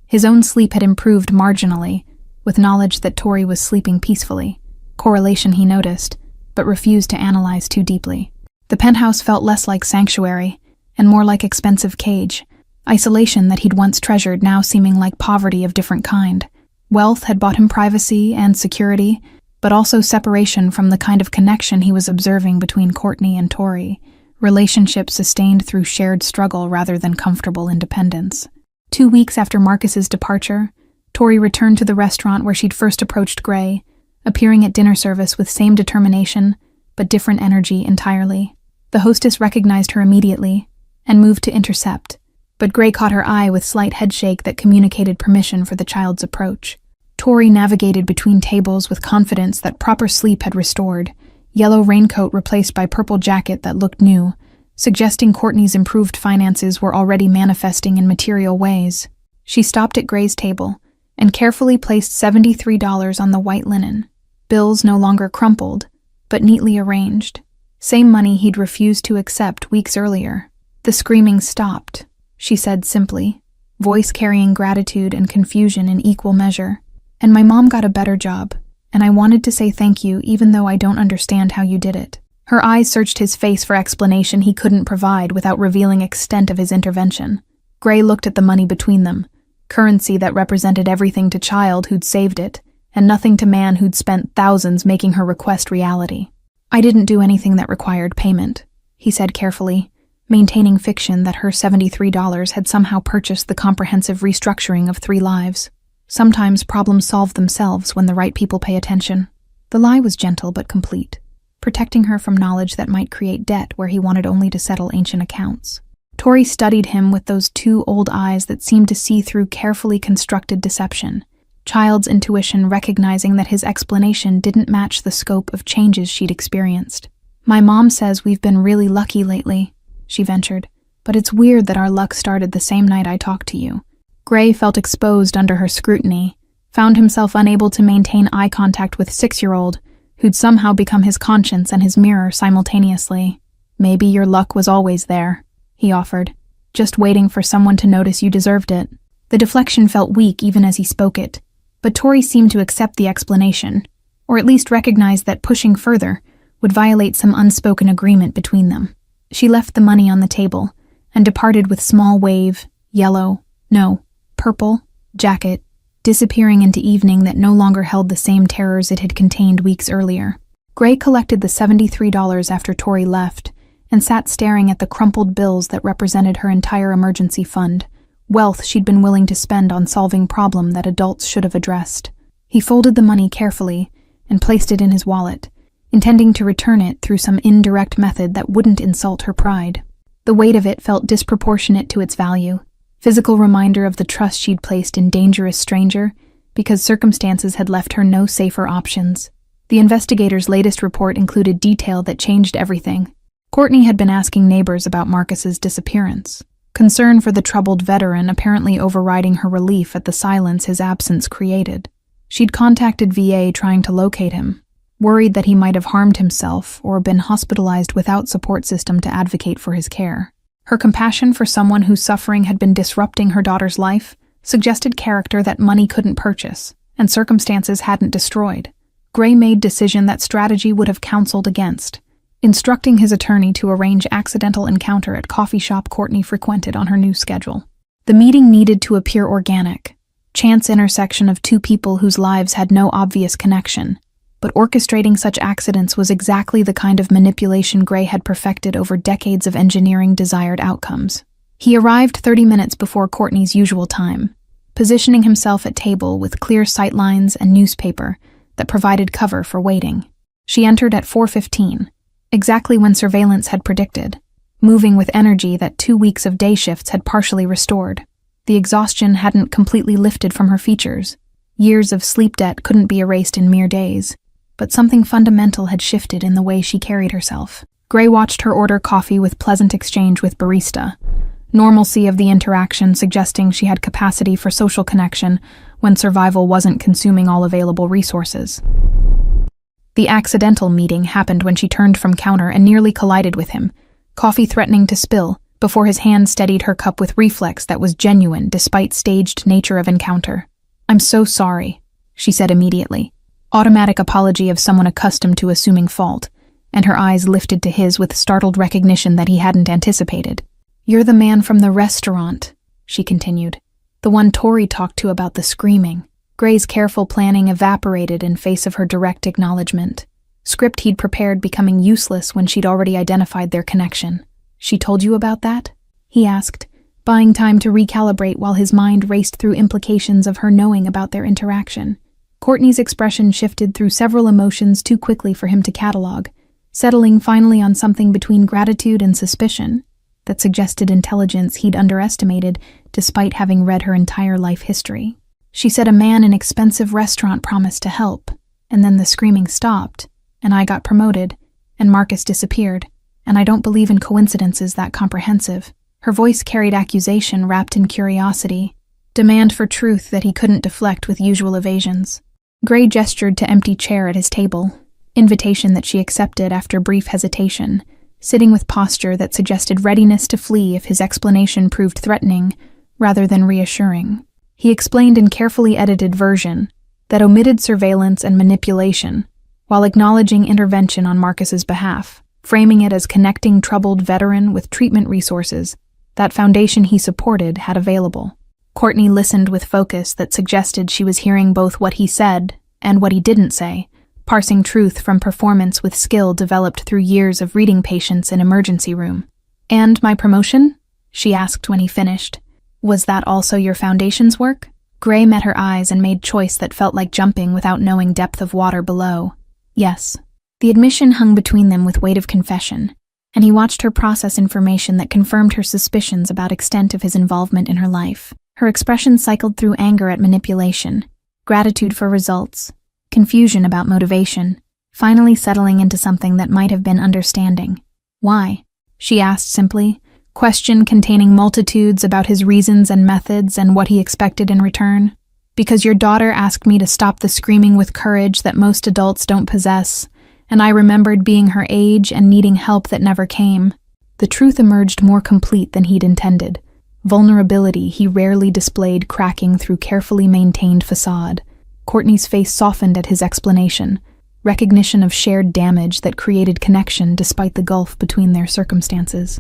His own sleep had improved marginally, with knowledge that Tori was sleeping peacefully, correlation he noticed, but refused to analyze too deeply. The penthouse felt less like sanctuary, and more like expensive cage, isolation that he'd once treasured now seeming like poverty of different kind. Wealth had bought him privacy and security, but also separation from the kind of connection he was observing between Courtney and Tori, relationships sustained through shared struggle rather than comfortable independence. 2 weeks after Marcus's departure, Tori returned to the restaurant where she'd first approached Gray, appearing at dinner service with same determination, but different energy entirely. The hostess recognized her immediately and moved to intercept, but Gray caught her eye with slight headshake that communicated permission for the child's approach. Tori navigated between tables with confidence that proper sleep had restored, yellow raincoat replaced by purple jacket that looked new, suggesting Courtney's improved finances were already manifesting in material ways. She stopped at Gray's table and carefully placed $73 on the white linen, bills no longer crumpled, but neatly arranged. Same money he'd refused to accept weeks earlier. The screaming stopped, she said simply, voice carrying gratitude and confusion in equal measure. And my mom got a better job, and I wanted to say thank you even though I don't understand how you did it. Her eyes searched his face for explanation he couldn't provide without revealing extent of his intervention. Gray looked at the money between them, currency that represented everything to child who'd saved it, and nothing to man who'd spent thousands making her request reality. I didn't do anything that required payment, he said carefully, maintaining fiction that her $73 had somehow purchased the comprehensive restructuring of 3 lives. Sometimes problems solve themselves when the right people pay attention. The lie was gentle but complete, protecting her from knowledge that might create debt where he wanted only to settle ancient accounts. Tori studied him with those two old eyes that seemed to see through carefully constructed deception. Child's intuition recognizing that his explanation didn't match the scope of changes she'd experienced. "My mom says we've been really lucky lately," she ventured, "but it's weird that our luck started the same night I talked to you." Gray felt exposed under her scrutiny, found himself unable to maintain eye contact with 6-year-old, who'd somehow become his conscience and his mirror simultaneously. "Maybe your luck was always there," he offered, "just waiting for someone to notice you deserved it." The deflection felt weak even as he spoke it, but Tori seemed to accept the explanation, or at least recognize that pushing further would violate some unspoken agreement between them. She left the money on the table and departed with small wave, purple, jacket, disappearing into evening that no longer held the same terrors it had contained weeks earlier. Gray collected the $73 after Tori left and sat staring at the crumpled bills that represented her entire emergency fund, wealth she'd been willing to spend on solving problem that adults should have addressed. He folded the money carefully and placed it in his wallet, intending to return it through some indirect method that wouldn't insult her pride. The weight of it felt disproportionate to its value, physical reminder of the trust she'd placed in dangerous stranger because circumstances had left her no safer options. The investigators' latest report included detail that changed everything. Courtney had been asking neighbors about Marcus's disappearance, concern for the troubled veteran apparently overriding her relief at the silence his absence created. She'd contacted VA trying to locate him, worried that he might have harmed himself or been hospitalized without support system to advocate for his care. Her compassion for someone whose suffering had been disrupting her daughter's life suggested character that money couldn't purchase and circumstances hadn't destroyed. Gray made decision that strategy would have counseled against, instructing his attorney to arrange accidental encounter at coffee shop Courtney frequented on her new schedule. The meeting needed to appear organic, chance intersection of two people whose lives had no obvious connection, but orchestrating such accidents was exactly the kind of manipulation Gray had perfected over decades of engineering desired outcomes. He arrived 30 minutes before Courtney's usual time, positioning himself at table with clear sightlines and newspaper that provided cover for waiting. She entered at 4:15, exactly when surveillance had predicted, moving with energy that 2 weeks of day shifts had partially restored. The exhaustion hadn't completely lifted from her features. Years of sleep debt couldn't be erased in mere days, but something fundamental had shifted in the way she carried herself. Gray watched her order coffee with pleasant exchange with barista, normalcy of the interaction suggesting she had capacity for social connection when survival wasn't consuming all available resources. The accidental meeting happened when she turned from counter and nearly collided with him, coffee threatening to spill, before his hand steadied her cup with reflex that was genuine despite staged nature of encounter. "I'm so sorry," she said immediately. Automatic apology of someone accustomed to assuming fault, and her eyes lifted to his with startled recognition that he hadn't anticipated. "You're the man from the restaurant," she continued. "The one Tori talked to about the screaming." Gray's careful planning evaporated in face of her direct acknowledgement. Script he'd prepared becoming useless when she'd already identified their connection. "She told you about that?" he asked, buying time to recalibrate while his mind raced through implications of her knowing about their interaction. Courtney's expression shifted through several emotions too quickly for him to catalog, settling finally on something between gratitude and suspicion that suggested intelligence he'd underestimated despite having read her entire life history. "She said a man in expensive restaurant promised to help, and then the screaming stopped, and I got promoted, and Marcus disappeared, and I don't believe in coincidences that comprehensive." Her voice carried accusation wrapped in curiosity, demand for truth that he couldn't deflect with usual evasions. Gray gestured to empty chair at his table, invitation that she accepted after brief hesitation, sitting with posture that suggested readiness to flee if his explanation proved threatening rather than reassuring. He explained in carefully edited version that omitted surveillance and manipulation, while acknowledging intervention on Marcus's behalf, framing it as connecting troubled veteran with treatment resources that foundation he supported had available. Courtney listened with focus that suggested she was hearing both what he said and what he didn't say, parsing truth from performance with skill developed through years of reading patients in emergency room. "And my promotion?" she asked when he finished. "Was that also your foundation's work?" Gray met her eyes and made choice that felt like jumping without knowing depth of water below. Yes. The admission hung between them with weight of confession, and he watched her process information that confirmed her suspicions about extent of his involvement in her life. Her expression cycled through anger at manipulation, gratitude for results, confusion about motivation, finally settling into something that might have been understanding. Why? She asked simply, question containing multitudes about his reasons and methods and what he expected in return. Because your daughter asked me to stop the screaming with courage that most adults don't possess, and I remembered being her age and needing help that never came. The truth emerged more complete than he'd intended. Vulnerability he rarely displayed cracking through carefully maintained facade. Courtney's face softened at his explanation, recognition of shared damage that created connection despite the gulf between their circumstances.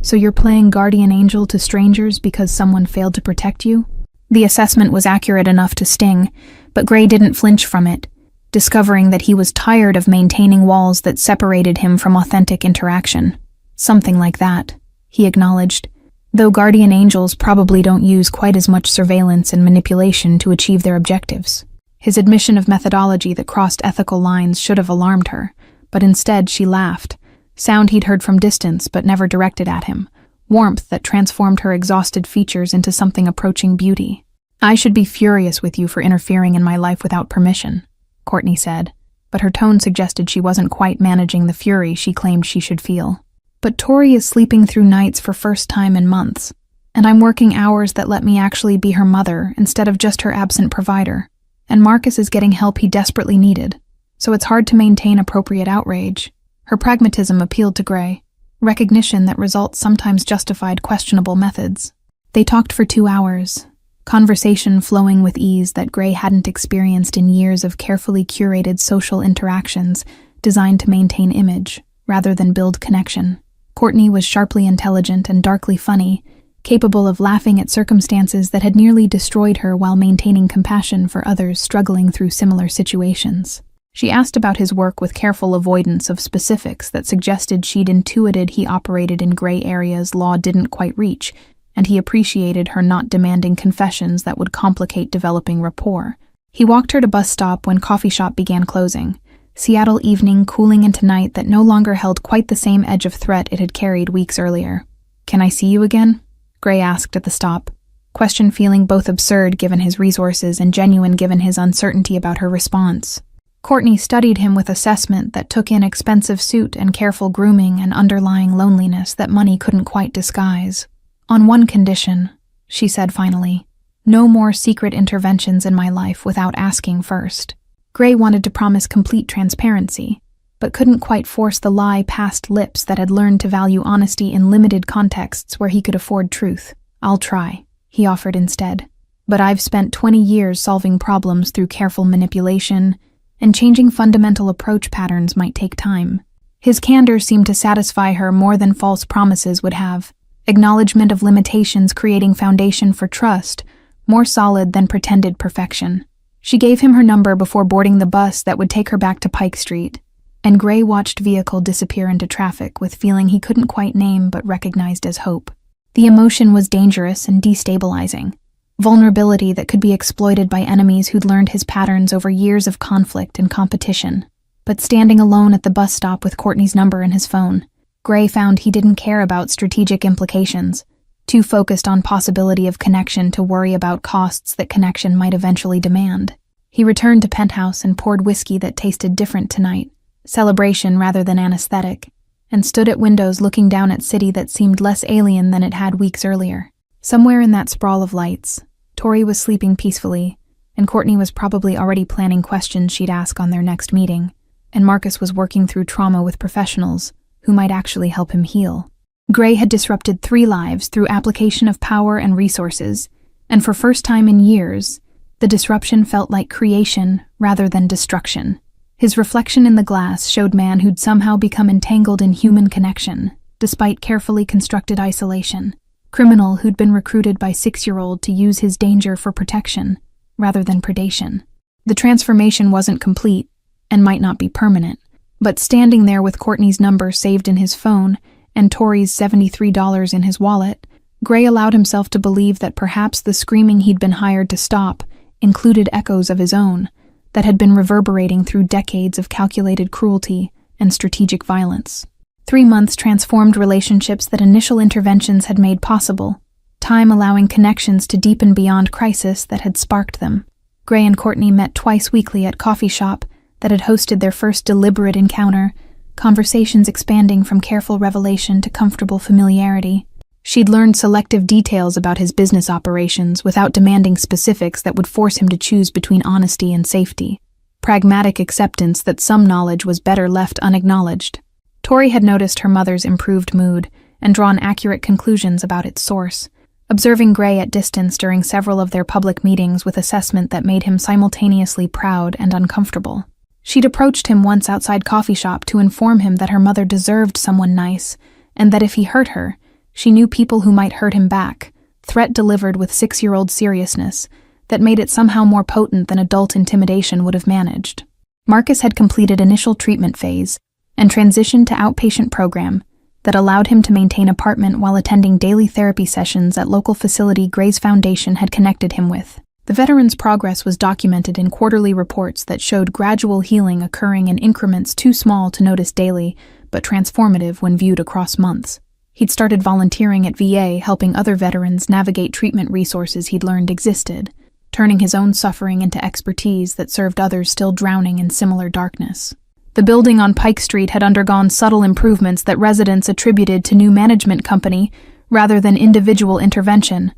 So you're playing guardian angel to strangers because someone failed to protect you? The assessment was accurate enough to sting, but Gray didn't flinch from it, discovering that he was tired of maintaining walls that separated him from authentic interaction. Something like that, he acknowledged, though guardian angels probably don't use quite as much surveillance and manipulation to achieve their objectives. His admission of methodology that crossed ethical lines should have alarmed her, but instead she laughed, sound he'd heard from distance but never directed at him, warmth that transformed her exhausted features into something approaching beauty. I should be furious with you for interfering in my life without permission, Courtney said, but her tone suggested she wasn't quite managing the fury she claimed she should feel. But Tori is sleeping through nights for first time in months, and I'm working hours that let me actually be her mother instead of just her absent provider, and Marcus is getting help he desperately needed, so it's hard to maintain appropriate outrage. Her pragmatism appealed to Gray, recognition that results sometimes justified questionable methods. They talked for 2 hours, conversation flowing with ease that Gray hadn't experienced in years of carefully curated social interactions designed to maintain image rather than build connection. Courtney was sharply intelligent and darkly funny, capable of laughing at circumstances that had nearly destroyed her while maintaining compassion for others struggling through similar situations. She asked about his work with careful avoidance of specifics that suggested she'd intuited he operated in gray areas law didn't quite reach, and he appreciated her not demanding confessions that would complicate developing rapport. He walked her to bus stop when coffee shop began closing, Seattle evening cooling into night that no longer held quite the same edge of threat it had carried weeks earlier. Can I see you again? Gray asked at the stop, question feeling both absurd given his resources and genuine given his uncertainty about her response. Courtney studied him with assessment that took in expensive suit and careful grooming and underlying loneliness that money couldn't quite disguise. On one condition, she said finally, no more secret interventions in my life without asking first. Gray wanted to promise complete transparency, but couldn't quite force the lie past lips that had learned to value honesty in limited contexts where he could afford truth. I'll try, he offered instead. But I've spent 20 years solving problems through careful manipulation, and changing fundamental approach patterns might take time. His candor seemed to satisfy her more than false promises would have, acknowledgement of limitations creating foundation for trust, more solid than pretended perfection. She gave him her number before boarding the bus that would take her back to Pike Street, and Gray watched vehicle disappear into traffic with feeling he couldn't quite name but recognized as hope. The emotion was dangerous and destabilizing. Vulnerability that could be exploited by enemies who'd learned his patterns over years of conflict and competition. But standing alone at the bus stop with Courtney's number in his phone, Gray found he didn't care about strategic implications, too focused on possibility of connection to worry about costs that connection might eventually demand. He returned to Penthouse and poured whiskey that tasted different tonight, celebration rather than anesthetic, and stood at windows looking down at city that seemed less alien than it had weeks earlier. Somewhere in that sprawl of lights, Tori was sleeping peacefully, and Courtney was probably already planning questions she'd ask on their next meeting, and Marcus was working through trauma with professionals who might actually help him heal. Gray had disrupted 3 lives through application of power and resources, and for first time in years, the disruption felt like creation rather than destruction. His reflection in the glass showed man who'd somehow become entangled in human connection, despite carefully constructed isolation. Criminal who'd been recruited by 6-year-old to use his danger for protection, rather than predation. The transformation wasn't complete, and might not be permanent, but standing there with Courtney's number saved in his phone and Tori's $73 in his wallet, Gray allowed himself to believe that perhaps the screaming he'd been hired to stop included echoes of his own that had been reverberating through decades of calculated cruelty and strategic violence. 3 months transformed relationships that initial interventions had made possible, time allowing connections to deepen beyond crisis that had sparked them. Gray and Courtney met twice weekly at coffee shop that had hosted their first deliberate encounter, conversations expanding from careful revelation to comfortable familiarity. She'd learned selective details about his business operations without demanding specifics that would force him to choose between honesty and safety. Pragmatic acceptance that some knowledge was better left unacknowledged. Tori had noticed her mother's improved mood and drawn accurate conclusions about its source, observing Gray at distance during several of their public meetings with assessment that made him simultaneously proud and uncomfortable. She'd approached him once outside coffee shop to inform him that her mother deserved someone nice, and that if he hurt her, she knew people who might hurt him back, threat delivered with 6-year-old seriousness that made it somehow more potent than adult intimidation would have managed. Marcus had completed initial treatment phase and transitioned to outpatient program that allowed him to maintain apartment while attending daily therapy sessions at local facility Gray's Foundation had connected him with. The veteran's progress was documented in quarterly reports that showed gradual healing occurring in increments too small to notice daily, but transformative when viewed across months. He'd started volunteering at VA, helping other veterans navigate treatment resources he'd learned existed, turning his own suffering into expertise that served others still drowning in similar darkness. The building on Pike Street had undergone subtle improvements that residents attributed to new management company rather than individual intervention.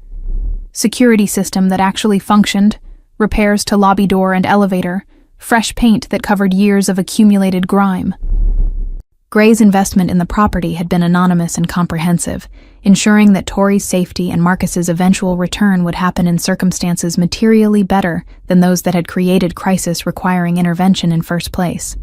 Security system that actually functioned, repairs to lobby door and elevator, fresh paint that covered years of accumulated grime. Gray's investment in the property had been anonymous and comprehensive, ensuring that Tori's safety and Marcus's eventual return would happen in circumstances materially better than those that had created crisis requiring intervention in first place.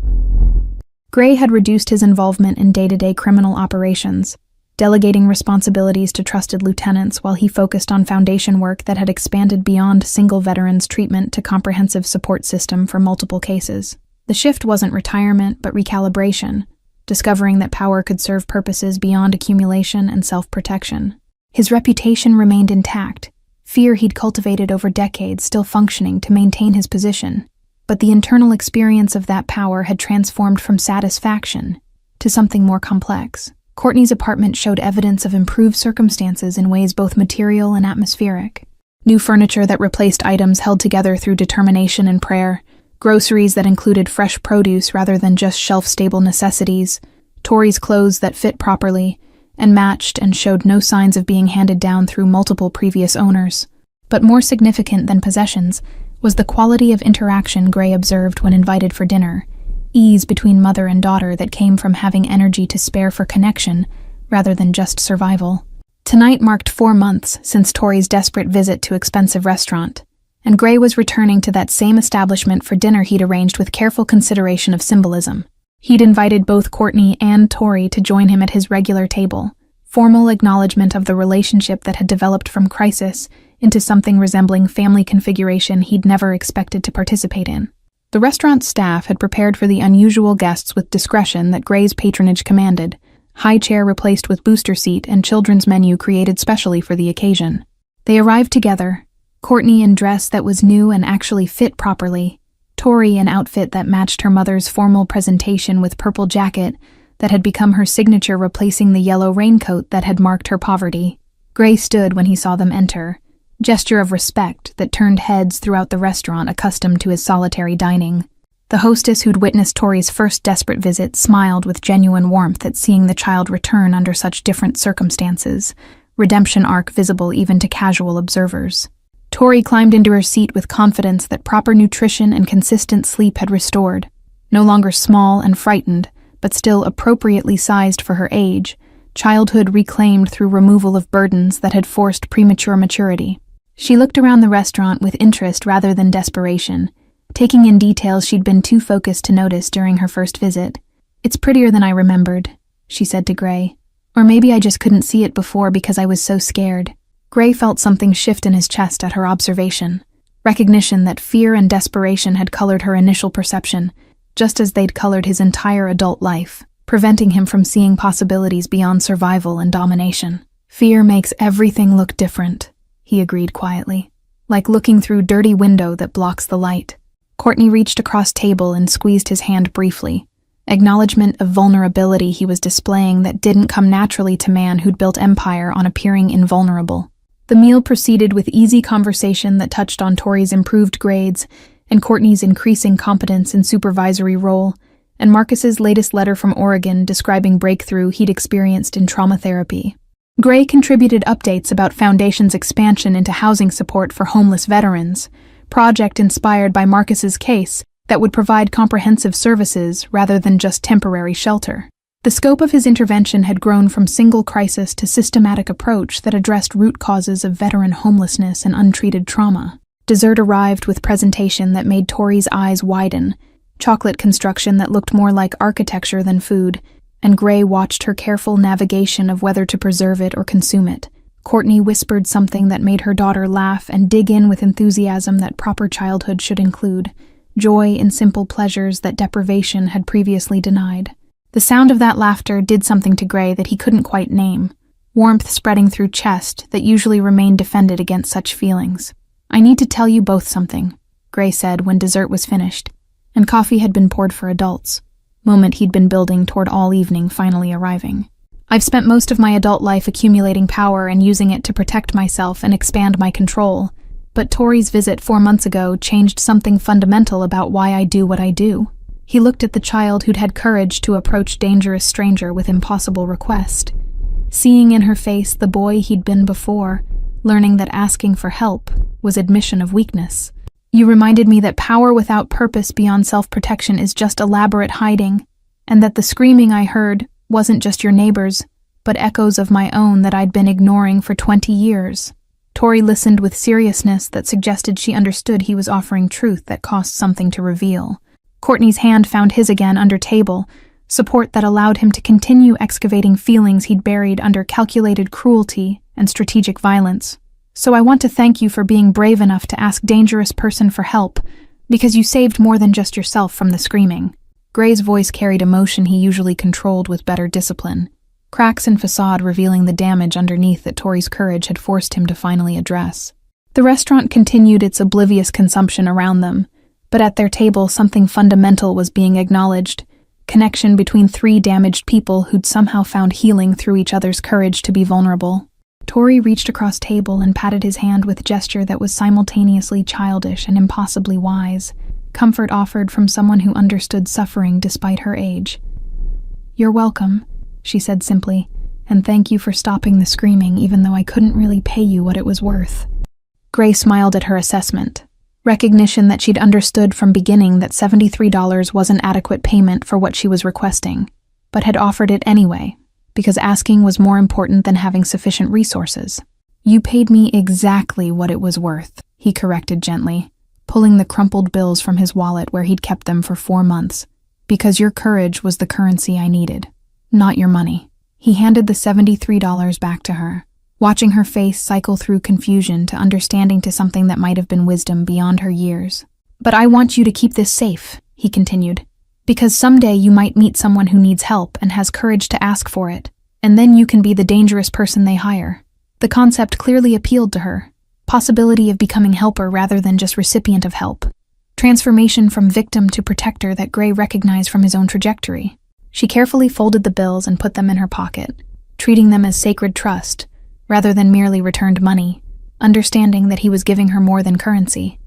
Gray had reduced his involvement in day-to-day criminal operations, delegating responsibilities to trusted lieutenants while he focused on foundation work that had expanded beyond single veterans treatment to comprehensive support system for multiple cases. The shift wasn't retirement, but recalibration, discovering that power could serve purposes beyond accumulation and self-protection. His reputation remained intact, fear he'd cultivated over decades still functioning to maintain his position. But the internal experience of that power had transformed from satisfaction to something more complex. Courtney's apartment showed evidence of improved circumstances in ways both material and atmospheric. New furniture that replaced items held together through determination and prayer, groceries that included fresh produce rather than just shelf-stable necessities, Tori's clothes that fit properly and matched and showed no signs of being handed down through multiple previous owners. But more significant than possessions was the quality of interaction Gray observed when invited for dinner, ease between mother and daughter that came from having energy to spare for connection rather than just survival. Tonight marked 4 months since Tori's desperate visit to expensive restaurant, and Gray was returning to that same establishment for dinner he'd arranged with careful consideration of symbolism. He'd invited both Courtney and Tori to join him at his regular table, formal acknowledgement of the relationship that had developed from crisis into something resembling family configuration he'd never expected to participate in. The restaurant staff had prepared for the unusual guests with discretion that Gray's patronage commanded, high chair replaced with booster seat and children's menu created specially for the occasion. They arrived together, Courtney in dress that was new and actually fit properly, Tori in outfit that matched her mother's formal presentation with purple jacket that had become her signature, replacing the yellow raincoat that had marked her poverty. Gray stood when he saw them enter, gesture of respect that turned heads throughout the restaurant accustomed to his solitary dining. The hostess who'd witnessed Tori's first desperate visit smiled with genuine warmth at seeing the child return under such different circumstances, redemption arc visible even to casual observers. Tori climbed into her seat with confidence that proper nutrition and consistent sleep had restored. No longer small and frightened, but still appropriately sized for her age, childhood reclaimed through removal of burdens that had forced premature maturity. She looked around the restaurant with interest rather than desperation, taking in details she'd been too focused to notice during her first visit. "It's prettier than I remembered," she said to Gray. "Or maybe I just couldn't see it before because I was so scared." Gray felt something shift in his chest at her observation, recognition that fear and desperation had colored her initial perception, just as they'd colored his entire adult life, preventing him from seeing possibilities beyond survival and domination. Fear makes everything look different, he agreed quietly, like looking through dirty window that blocks the light. Courtney reached across table and squeezed his hand briefly, acknowledgement of vulnerability he was displaying that didn't come naturally to man who'd built empire on appearing invulnerable. The meal proceeded with easy conversation that touched on Tori's improved grades and Courtney's increasing competence in supervisory role, and Marcus's latest letter from Oregon describing breakthrough he'd experienced in trauma therapy. Gray contributed updates about Foundation's expansion into housing support for homeless veterans, project inspired by Marcus's case that would provide comprehensive services rather than just temporary shelter. The scope of his intervention had grown from single crisis to systematic approach that addressed root causes of veteran homelessness and untreated trauma. Dessert arrived with presentation that made Tori's eyes widen, chocolate construction that looked more like architecture than food, and Gray watched her careful navigation of whether to preserve it or consume it. Courtney whispered something that made her daughter laugh and dig in with enthusiasm that proper childhood should include, joy in simple pleasures that deprivation had previously denied. The sound of that laughter did something to Gray that he couldn't quite name, warmth spreading through chest that usually remained defended against such feelings. "I need to tell you both something," Gray said when dessert was finished, and coffee had been poured for adults, moment he'd been building toward all evening finally arriving. "I've spent most of my adult life accumulating power and using it to protect myself and expand my control, but Tori's visit 4 months ago changed something fundamental about why I do what I do." He looked at the child who'd had courage to approach dangerous stranger with impossible request, seeing in her face the boy he'd been before, learning that asking for help was admission of weakness. "You reminded me that power without purpose beyond self-protection is just elaborate hiding, and that the screaming I heard wasn't just your neighbors, but echoes of my own that I'd been ignoring for 20 years. Tori listened with seriousness that suggested she understood he was offering truth that cost something to reveal. Courtney's hand found his again under table, support that allowed him to continue excavating feelings he'd buried under calculated cruelty and strategic violence. "So I want to thank you for being brave enough to ask dangerous person for help, because you saved more than just yourself from the screaming." Gray's voice carried emotion he usually controlled with better discipline, cracks in facade revealing the damage underneath that Tori's courage had forced him to finally address. The restaurant continued its oblivious consumption around them, but at their table something fundamental was being acknowledged, connection between 3 damaged people who'd somehow found healing through each other's courage to be vulnerable. Tori reached across table and patted his hand with gesture that was simultaneously childish and impossibly wise, comfort offered from someone who understood suffering despite her age. "You're welcome," she said simply, "and thank you for stopping the screaming even though I couldn't really pay you what it was worth." Gray smiled at her assessment, recognition that she'd understood from beginning that $73 wasn't adequate payment for what she was requesting, but had offered it anyway, because asking was more important than having sufficient resources. "You paid me exactly what it was worth," he corrected gently, pulling the crumpled bills from his wallet where he'd kept them for 4 months, "because your courage was the currency I needed, not your money." He handed the $73 back to her, watching her face cycle through confusion to understanding to something that might have been wisdom beyond her years. "But I want you to keep this safe," he continued, "because someday you might meet someone who needs help and has courage to ask for it, and then you can be the dangerous person they hire." The concept clearly appealed to her, possibility of becoming helper rather than just recipient of help, transformation from victim to protector that Gray recognized from his own trajectory. She carefully folded the bills and put them in her pocket, treating them as sacred trust, rather than merely returned money, understanding that he was giving her more than currency.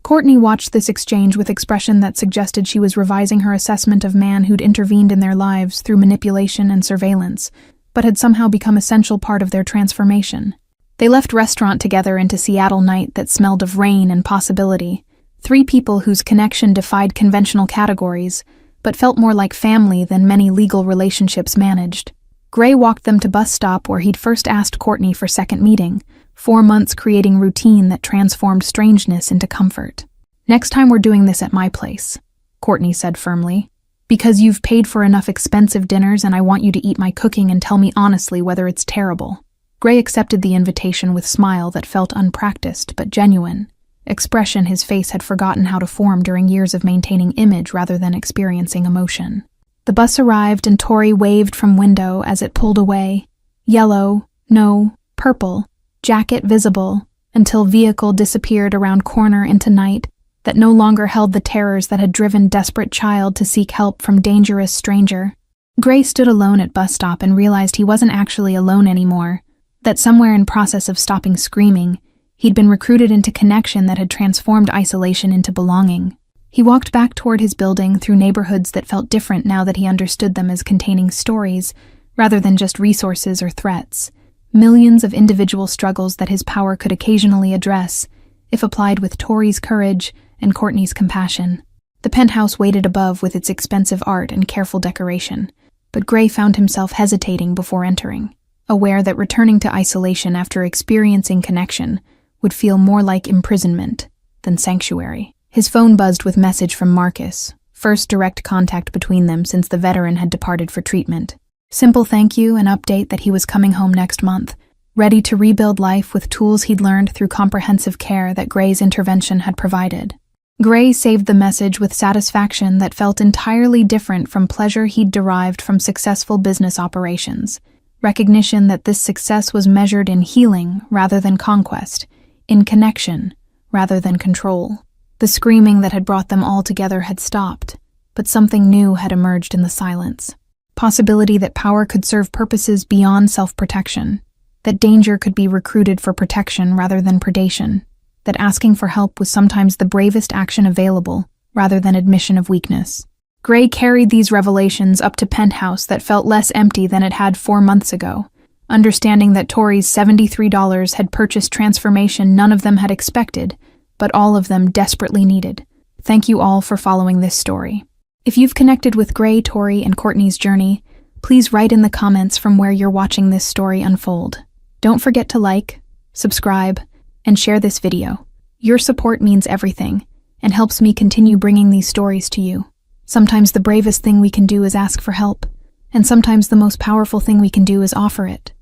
Courtney watched this exchange with expression that suggested she was revising her assessment of man who'd intervened in their lives through manipulation and surveillance, but had somehow become an essential part of their transformation. They left restaurant together into Seattle night that smelled of rain and possibility, 3 people whose connection defied conventional categories, but felt more like family than many legal relationships managed. Gray walked them to bus stop where he'd first asked Courtney for second meeting, 4 months creating routine that transformed strangeness into comfort. "Next time we're doing this at my place," Courtney said firmly, "because you've paid for enough expensive dinners and I want you to eat my cooking and tell me honestly whether it's terrible." Gray accepted the invitation with smile that felt unpracticed but genuine, expression his face had forgotten how to form during years of maintaining image rather than experiencing emotion. The bus arrived and Tori waved from window as it pulled away, yellow, No, purple, jacket visible, until vehicle disappeared around corner into night that no longer held the terrors that had driven desperate child to seek help from dangerous stranger. Gray stood alone at bus stop and realized he wasn't actually alone anymore, that somewhere in process of stopping screaming, he'd been recruited into connection that had transformed isolation into belonging. He walked back toward his building through neighborhoods that felt different now that he understood them as containing stories, rather than just resources or threats. Millions of individual struggles that his power could occasionally address, if applied with Tori's courage and Courtney's compassion. The penthouse waited above with its expensive art and careful decoration, but Gray found himself hesitating before entering, aware that returning to isolation after experiencing connection would feel more like imprisonment than sanctuary. His phone buzzed with message from Marcus, first direct contact between them since the veteran had departed for treatment. Simple thank you and update that he was coming home next month, ready to rebuild life with tools he'd learned through comprehensive care that Gray's intervention had provided. Gray saved the message with satisfaction that felt entirely different from pleasure he'd derived from successful business operations. Recognition that this success was measured in healing rather than conquest, in connection rather than control. The screaming that had brought them all together had stopped, but something new had emerged in the silence. Possibility that power could serve purposes beyond self-protection, that danger could be recruited for protection rather than predation, that asking for help was sometimes the bravest action available rather than admission of weakness. Gray carried these revelations up to Penthouse that felt less empty than it had 4 months ago, understanding that Tori's $73 had purchased transformation none of them had expected, but all of them desperately needed. Thank you all for following this story. If you've connected with Gray, Tori, and Courtney's journey, please write in the comments from where you're watching this story unfold. Don't forget to like, subscribe, and share this video. Your support means everything and helps me continue bringing these stories to you. Sometimes the bravest thing we can do is ask for help, and sometimes the most powerful thing we can do is offer it.